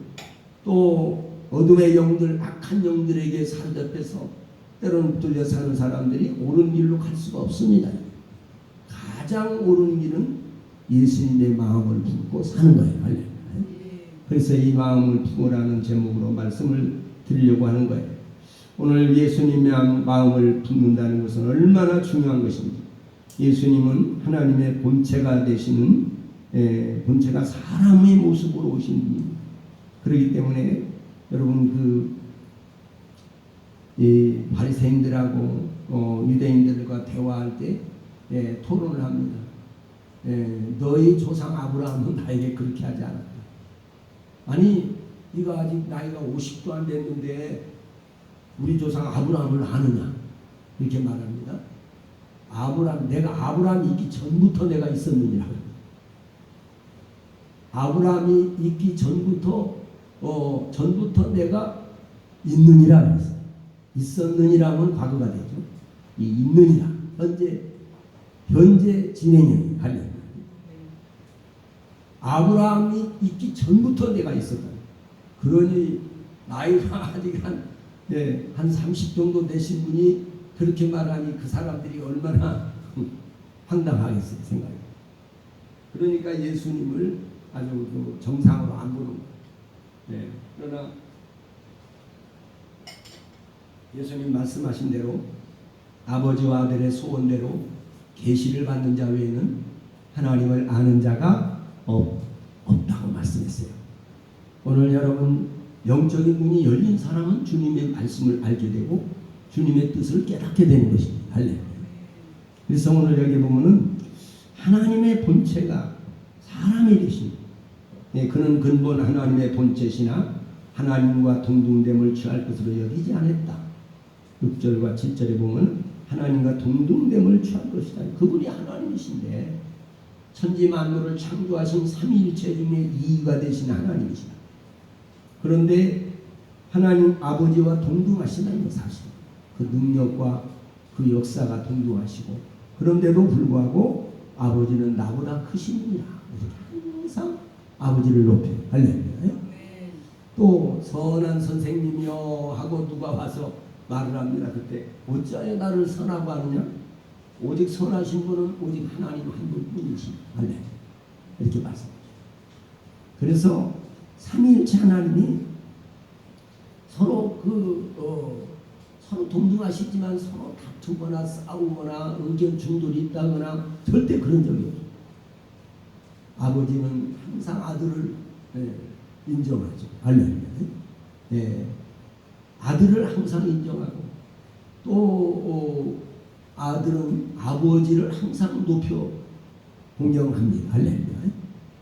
또 어둠의 영들, 악한 영들에게 사로잡혀서 때로는 붙들려 사는 사람들이 옳은 길로 갈 수가 없습니다. 가장 옳은 길은 예수님의 마음을 품고 사는 거예요. 할렐루야. 그래서 이 마음을 품으라는 제목으로 말씀을 드리려고 하는 거예요. 오늘 예수님의 마음을 품는다는 것은 얼마나 중요한 것인지. 예수님은 하나님의 본체가 되시는, 본체가 사람의 모습으로 오신 분입니다. 그렇기 때문에 여러분 이 바리새인들하고 유대인들과 대화할 때 토론을 합니다. 너희 조상 아브라함은 나에게 그렇게 하지 않았다. 아니 네가 아직 나이가 50도 안 됐는데 우리 조상 아브라함을 아느냐, 이렇게 말합니다. 내가 아브라함이 있기 전부터 내가 있었느니라고. 아브라함이 있기 전부터 내가 있느니라 그랬어요. 있었느니라면 과거가 되죠. 이 있느니라 현재 진행형이 할렐루야. 아브라함이 있기 전부터 내가 있었다. 그러니 나이가 아직 한 30 정도 되신 분이 그렇게 말하니 그 사람들이 얼마나 황당하겠어요, 생각이. 그러니까 예수님을 아주 정상으로 안 보는 거예요. 그러나 예수님 말씀하신 대로 아버지와 아들의 소원대로 계시를 받는 자 외에는 하나님을 아는 자가 없다고 말씀했어요. 오늘 여러분 영적인 문이 열린 사람은 주님의 말씀을 알게 되고 주님의 뜻을 깨닫게 되는 것입니다. 할렐루야. 그래서 오늘 여기 보면은 하나님의 본체가 사람이 되십니다. 그는 근본 하나님의 본체시나 하나님과 동등됨을 취할 것으로 여기지 않았다. 6절과 7절에 보면 하나님과 동등됨을 취할 것이다. 그분이 하나님이신데 천지 만물을 창조하신 삼위일체 중에 2위가 되신 하나님이시다. 그런데 하나님 아버지와 동등하시다는 것 사실. 그 능력과 그 역사가 동등하시고 그런데도 불구하고 아버지는 나보다 크십니다. 항상 아버지를 높여요. 할렐루야. 또 선한 선생님이여 하고 누가 와서 말을 합니다. 그때 어찌하여 나를 선하고 하느냐? 오직 선하신 분은 오직 하나님 한 분뿐이십니다. 할렐루야. 이렇게 말씀하죠. 그래서 삼위일체 하나님이 서로 서로 동등하시지만 서로 다투거나 싸우거나 의견 충돌이 있다거나 절대 그런 적이 없어요. 아버지는 항상 아들을 인정하죠. 할렐루야. 아들을 항상 인정하고 또 아들은 아버지를 항상 높여 공경합니다. 할렐루야.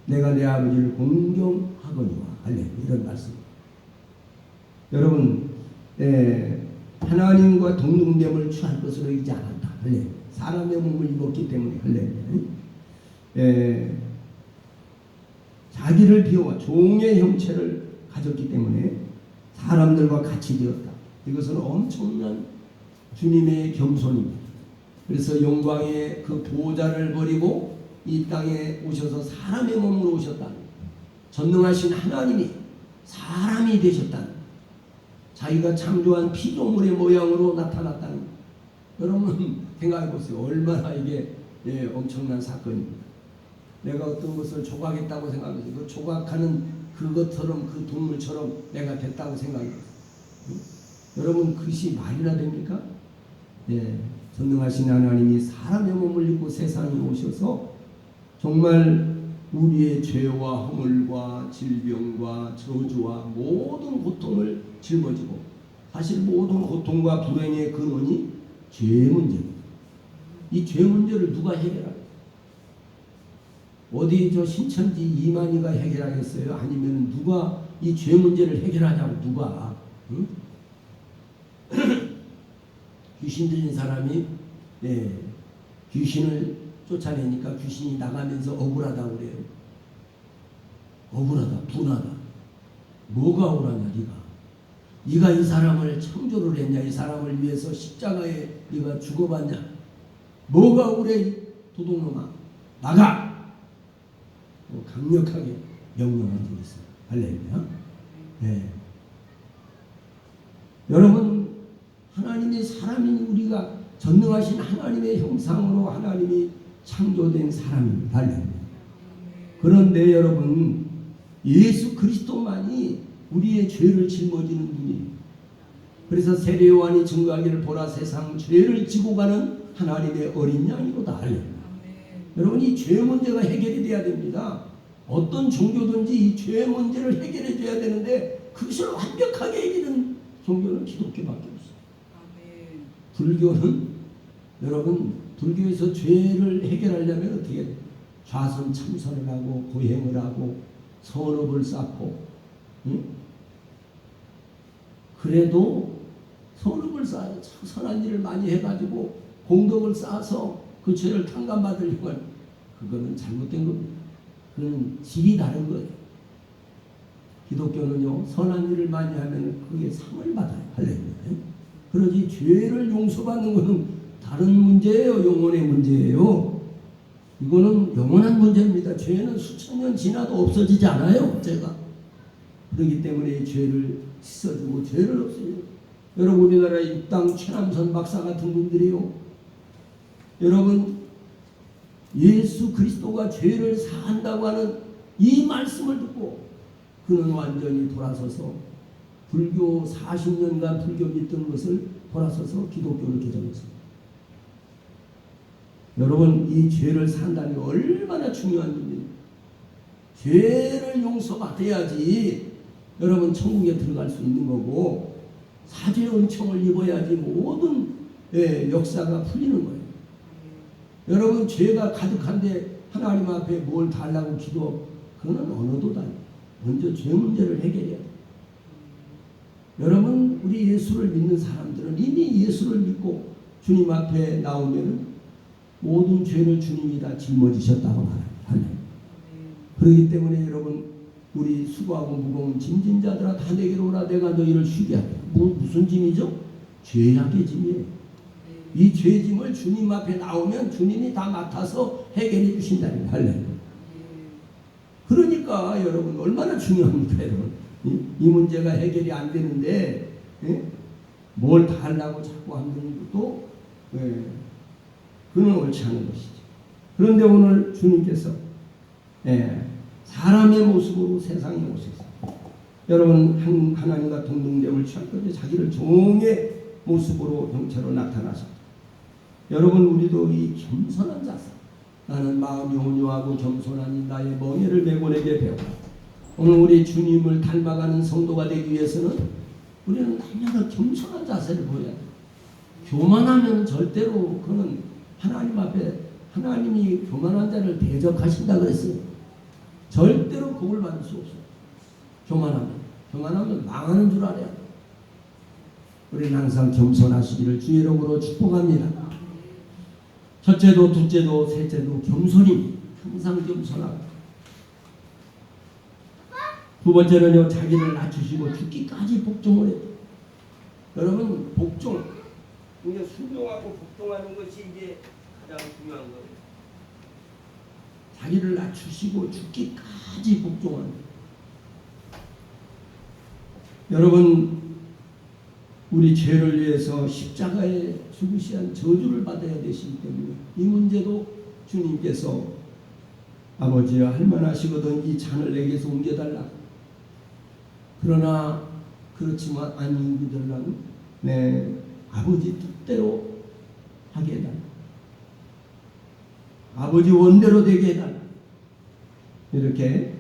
내가 내 아버지를 공경하거니와. 할렐루야. 이런 말씀. 여러분 하나님과 동등됨을 취할 것으로 이지 않았다. 할렐루야. 사람의 몸을 입었기 때문에. 할렐루야. 자기를 비워 종의 형체를 가졌기 때문에 사람들과 같이 되었다. 이것은 엄청난 주님의 겸손입니다. 그래서 영광의 그 보좌를 버리고 이 땅에 오셔서 사람의 몸으로 오셨다. 전능하신 하나님이 사람이 되셨다. 자기가 창조한 피조물의 모양으로 나타났다는. 여러분 생각해 보세요. 얼마나 이게 엄청난 사건입니다. 내가 어떤 것을 조각했다고 생각해서 그 조각하는 그것처럼 그 동물처럼 내가 됐다고 생각해요. 여러분 그것이 말이나 됩니까? 전능하신 하나님이 사람의 몸을 입고 세상에 오셔서 정말 우리의 죄와 허물과 질병과 저주와 모든 고통을 짊어지고, 사실 모든 고통과 불행의 근원이 죄 문제입니다. 이 죄 문제를 누가 해결할까요? 어디 저 신천지 이만희가 해결하겠어요? 아니면 누가 이 죄 문제를 해결하냐고 누가? 응? 귀신 들린 사람이 귀신을 쫓아내니까 귀신이 나가면서 억울하다고 그래요. 억울하다, 분하다. 뭐가 억울하냐 네가 이 사람을 창조를 했냐? 이 사람을 위해서 십자가에 네가 죽어봤냐? 뭐가 오래 도둑놈아 나가! 강력하게 명령한 적이 있어요. 할렐루야. 네. 여러분, 하나님의 사람인 우리가 전능하신 하나님의 형상으로 하나님이 창조된 사람입니다. 할렐루야. 그런데 여러분, 예수 그리스도만이 우리의 죄를 짊어지는 분이에요. 그래서 세례 요한이 증거하기를 보라 세상 죄를 지고 가는 하나님의 어린 양이로다. 할렐루야. 여러분, 이 죄 문제가 해결이 돼야 됩니다. 어떤 종교든지 이 죄 문제를 해결해 줘야 되는데 그것을 완벽하게 해결하는 종교는 기독교밖에 없어요. 불교는 여러분, 불교에서 죄를 해결하려면 어떻게 해요? 좌선 참선을 하고 고행을 하고 선업을 쌓고, 응? 그래도 선업을 쌓아서 선한 일을 많이 해가지고 공덕을 쌓아서 그 죄를 탕감받으려면 그거는 잘못된 겁니다. 그건 질이 다른 거예요. 기독교는요, 선한 일을 많이 하면 그게 상을 받아요. 할렐루야. 그러지 죄를 용서받는 것은 다른 문제예요. 영혼의 문제예요. 이거는 영원한 문제입니다. 죄는 수천 년 지나도 없어지지 않아요. 죄가. 그렇기 때문에 이 죄를 씻어주고 죄를 없애요. 여러분, 우리나라 입당 최남선 박사 같은 분들이요, 여러분, 예수 그리스도가 죄를 사한다고 하는 이 말씀을 듣고 그는 완전히 돌아서서 불교 40년간 불교 믿던 것을 돌아서서 기독교를 개정했습니다. 여러분, 이 죄를 산다는 게 얼마나 중요한 일입니까? 죄를 용서받아야지 여러분 천국에 들어갈 수 있는 거고, 사죄 은총을 입어야지 모든 역사가 풀리는 거예요. 여러분, 죄가 가득한데 하나님 앞에 뭘 달라고 기도, 그거는 언어도 아니에요. 먼저 죄 문제를 해결해야 돼요. 여러분, 우리 예수를 믿는 사람들은 이미 예수를 믿고 주님 앞에 나오면 모든 죄를 주님이 다 짊어지셨다고 말합니다. 그렇기 때문에 여러분, 우리 수고하고 무거운 짐진 자들아 다 내게로 오라, 내가 너희를 쉬게 하리라. 무슨 짐이죠? 죄악의 짐이에요. 이 죄짐을 주님 앞에 나오면 주님이 다 맡아서 해결해 주신다는 거예요. 그러니까 여러분, 얼마나 중요합니까? 여러분, 이 문제가 해결이 안 되는데 뭘 다 하려고 자꾸 하는 것도 그는 옳지 않은 것이죠. 그런데 오늘 주님께서 사람의 모습으로 세상에 오셨어요. 여러분, 하나님과 동등됨을 취할 건데 자기를 종의 모습으로 형체로 나타나셨다. 여러분, 우리도 이 겸손한 자세, 나는 마음이 온유하고 겸손하니 나의 멍에를 메고 내게 배우라. 오늘 우리 주님을 닮아가는 성도가 되기 위해서는 우리는 날마다 겸손한 자세를 보여야 돼요. 교만하면 절대로 그는 하나님 앞에, 하나님이 교만한 자를 대적하신다 그랬어요. 절대로 복을 받을 수 없어요. 교만하면 망하는 줄 알아야 돼요. 우리는 항상 겸손하시기를 주의 이름으로 축복합니다. 첫째도 둘째도 셋째도 겸손히, 항상 겸손하고, 두 번째는요, 자기를 낮추시고 죽기까지 복종을 해요. 여러분, 복종, 이게 순종하고 복종하는 것이 이제 가장 중요한 거예요. 자기를 낮추시고 죽기까지 복종하는 거예요. 여러분, 우리 죄를 위해서 십자가에 죽으시한 저주를 받아야 되시기 때문에 이 문제도 주님께서 아버지여 할만하시거든 이 잔을 내게서 옮겨달라. 그러나 그렇지만 아니 옮기달라는 아버지 뜻대로 하게 해달라. 아버지 원대로 되게 해달라. 이렇게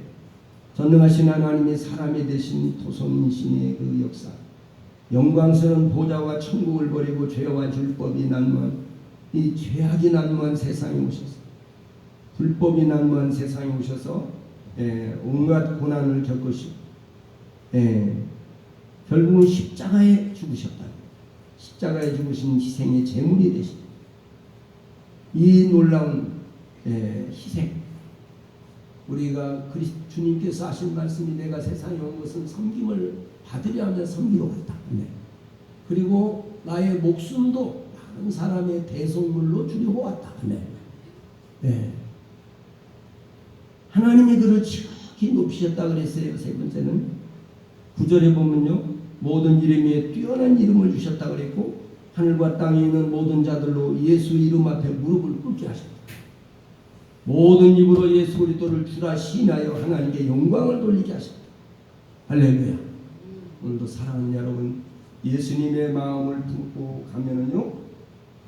전능하신 하나님이 사람이 되신 도성신의 그 역사, 영광스러운 보좌와 천국을 버리고 죄와 율법이 난무한 이 죄악이 난무한 세상에 오셔서, 불법이 난무한 세상에 오셔서 온갖 고난을 겪으시고 결국은 십자가에 죽으셨다. 십자가에 죽으신 희생의 제물이 되신 이 놀라운 희생, 우리가 주님께서 하신 말씀이 내가 세상에 온 것은 섬김을 받으려 하면 섬기러 왔다. 그리고 나의 목숨도 다른 사람의 대속물로 주려고 왔다. 네. 하나님이 그를 지극히 높이셨다 그랬어요. 세 번째는 9절에 보면요, 모든 이름 위에 뛰어난 이름을 주셨다 그랬고, 하늘과 땅에 있는 모든 자들로 예수 이름 앞에 무릎을 꿇게 하셨다. 모든 입으로 예수 그리스도를 주라 시인하여 하나님께 영광을 돌리게 하셨다. 할렐루야. 오늘도 사랑하는 여러분, 예수님의 마음을 품고 가면은요,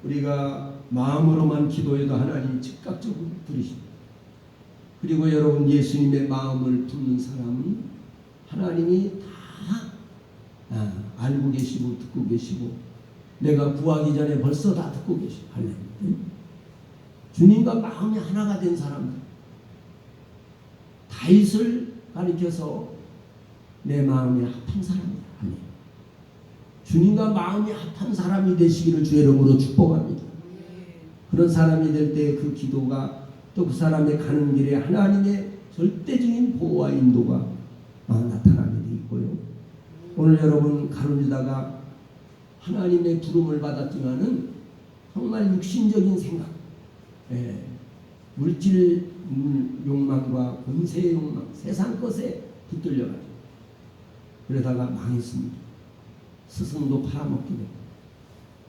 우리가 마음으로만 기도해도 하나님이 즉각적으로 들으십니다. 그리고 여러분, 예수님의 마음을 품는 사람은 하나님이 다 알고 계시고 듣고 계시고, 내가 구하기 전에 벌써 다 듣고 계시고, 할렐루야. 주님과 마음이 하나가 된 사람들, 다윗을 가리켜서 내 마음이 합한 사람이다. 할렐루야. 주님과 마음이 합한 사람이 되시기를 주의 이름으로 축복합니다. 그런 사람이 될 때 그 기도가 또 그 사람의 가는 길에 하나님의 절대적인 보호와 인도가 나타나게 되어 있고요. 오늘 여러분 가론유다가 하나님의 부름을 받았지만은 정말 육신적인 생각, 물질 욕망과 권세의 욕망, 세상 것에 붙들려가지고 그러다가 망했습니다. 스승도 팔아먹게 되고.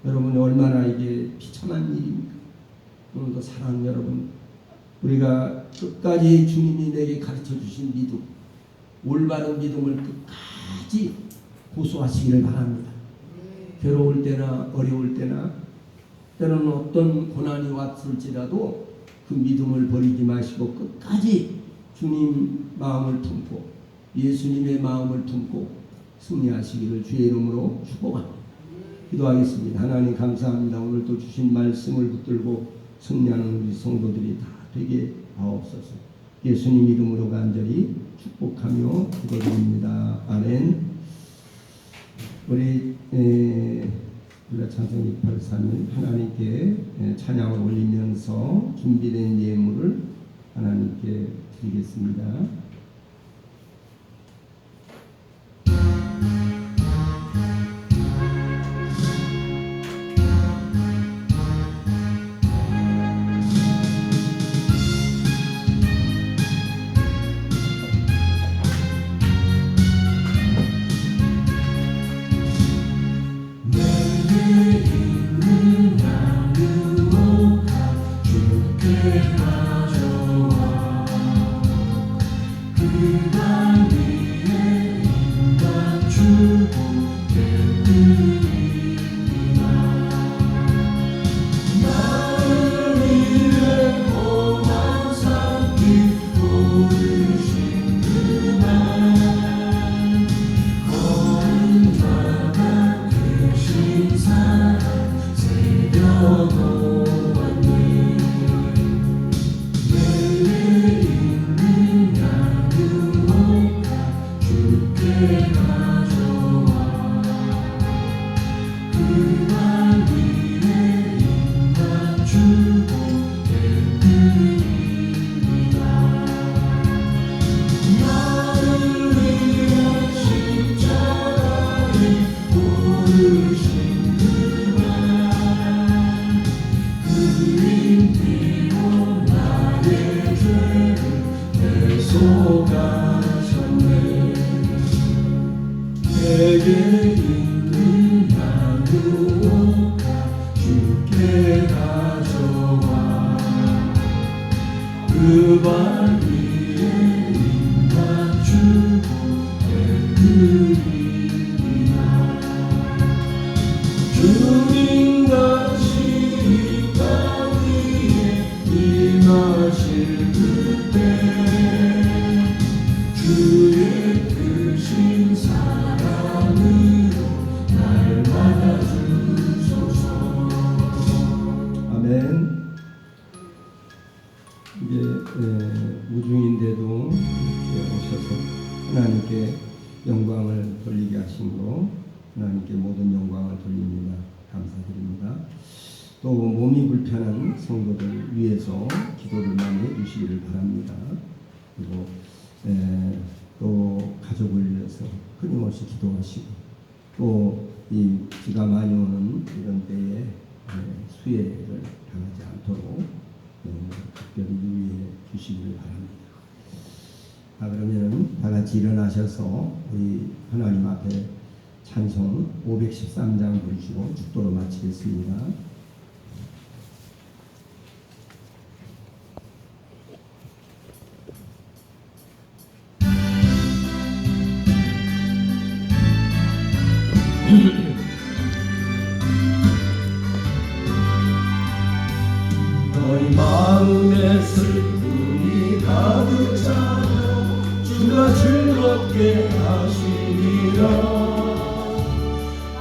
여러분이 얼마나 이게 비참한 일입니까? 오늘도 사랑하는 여러분, 우리가 끝까지 주님이 내게 가르쳐 주신 믿음, 올바른 믿음을 끝까지 고수하시기를 바랍니다. 괴로울 때나 어려울 때나 때로는 어떤 고난이 왔을지라도 그 믿음을 버리지 마시고 끝까지 주님 마음을 품고 예수님의 마음을 품고 승리하시기를 주의 이름으로 축복합니다. 기도하겠습니다. 하나님 감사합니다. 오늘도 주신 말씀을 붙들고 승리하는 우리 성도들이 다 되게 하옵소서. 예수님 이름으로 간절히 축복하며 기도드립니다. 아멘. 우리 찬송 283일 하나님께 찬양을 올리면서 준비된 예물을 하나님께 드리겠습니다. 무중인데도 오셔서 하나님께 영광을 돌리게 하심으로 하나님께 모든 영광을 돌립니다. 감사드립니다. 또 몸이 불편한 성도들 위해서 기도를 많이 해주시기를 바랍니다. 그리고 또 가족을 위해서 끊임없이 기도하시고 또 이 비가 많이 오는 이런 때에 수혜를 당하지 않도록 특별히 유의해 주시기를 바랍니다. 그러면 다 같이 일어나셔서 우리 하나님 앞에 찬송 513장 부르시고 축도로 마치겠습니다. 너희 마음에 슬픔이 가득 차며 주가 즐겁게 하시리라.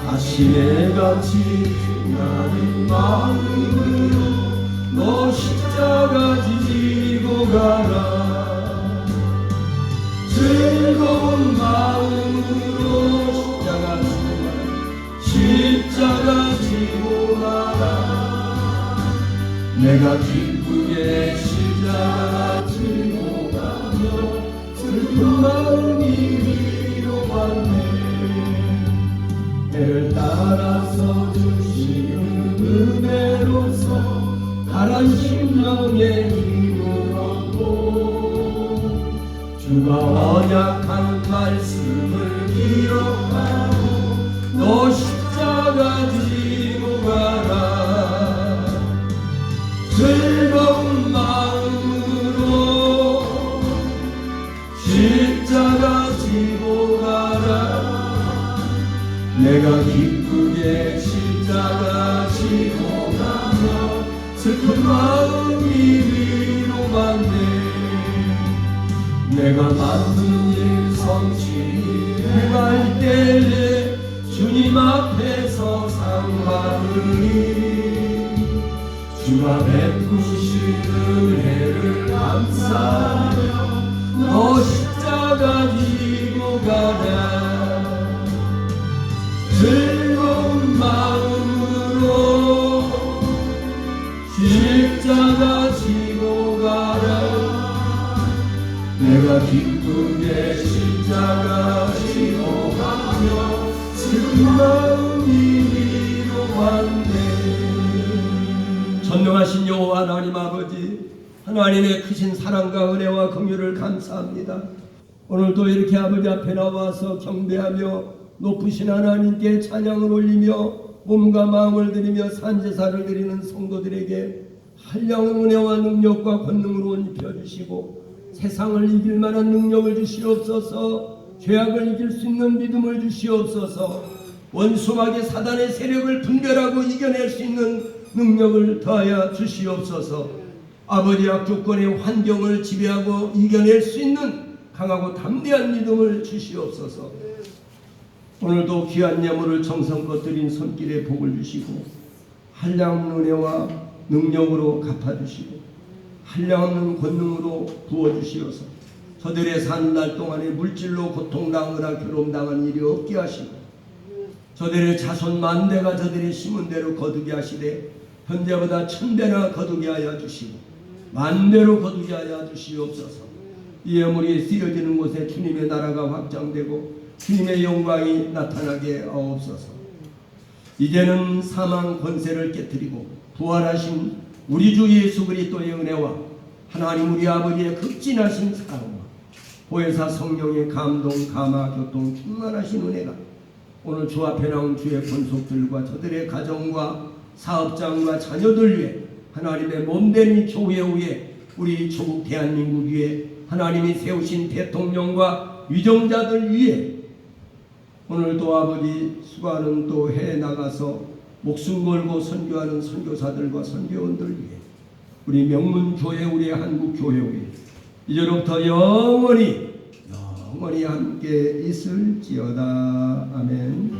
아침에 같이 빛나는 마음으로 너 십자가 지고 가라. 즐거운 마음으로 십자가 지고 가라. 내가 기쁘게 십자가 지고 가며 슬픈 마음이 위로받네. 해를 따라서 주시는 은혜로서 가란 심령의 힘을 얻고 주가 언약한 말씀을 기억하고 너 십자가 지고 가라. 즐거운 마음으로 십자가 지고 가라. 내가 기쁘게 십자가 지고 가며 슬픈 마음이 위로받네. 내가 만든 일 성취할 때에 주님 앞에서 상받으리. 주가 베푸신 은혜를 감사하며 너 십자가 지고 가라. 즐거운 마음으로 십자가 지고 가라. 내가 기쁘게 십자가 지고 가며 슬픈 마음이 위로받네. 전능하신 여호와 하나님 아버지, 하나님의 크신 사랑과 은혜와 긍휼을 감사합니다. 오늘도 이렇게 아버지 앞에 나와서 경배하며 높으신 하나님께 찬양을 올리며 몸과 마음을 드리며 산제사를 드리는 성도들에게 한량한 은혜와 능력과 권능으로 입혀주시고 세상을 이길 만한 능력을 주시옵소서. 죄악을 이길 수 있는 믿음을 주시옵소서. 원수마귀 사단의 세력을 분별하고 이겨낼 수 있는 능력을 더하여 주시옵소서. 아버지 악조건의 환경을 지배하고 이겨낼 수 있는 강하고 담대한 믿음을 주시옵소서. 오늘도 귀한 예물을 정성껏 드린 손길에 복을 주시고 한량없는 은혜와 능력으로 갚아주시고 한량없는 권능으로 부어주시어서 저들의 사는 날 동안에 물질로 고통당하거나 괴로움당한 일이 없게 하시고 저들의 자손 만대가 저들의 심은 대로 거두게 하시되 현재보다 1000배나 거두게 하여 주시고 만배로 거두게 하여 주시옵소서. 이 예물이 쓰여지는 곳에 주님의 나라가 확장되고 주님의 영광이 나타나게 하옵소서. 이제는 사망 권세를 깨뜨리고 부활하신 우리 주 예수 그리스도의 은혜와 하나님 우리 아버지의 극진하신 사랑과 보혜사 성령의 감동, 감화, 교통, 충만하신 은혜가 오늘 주 앞에 나온 주의 권속들과 저들의 가정과 사업장과 자녀들 위해 하나님의 몸된 이 교회 위에 우리 조국 대한민국 위에 하나님이 세우신 대통령과 위정자들 위해 오늘도 아버지 수고하는 또 해에 나가서 목숨 걸고 선교하는 선교사들과 선교원들 위해 우리 명문교회 우리 한국교회 위해 이제로부터 영원히 함께 있을지어다. 아멘.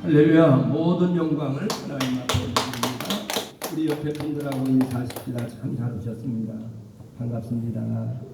할렐루야. 모든 영광을 하나님 앞에 드립니다. 우리 옆에 분들하고 인사하십시다. 참 잘 오셨습니다. 반갑습니다.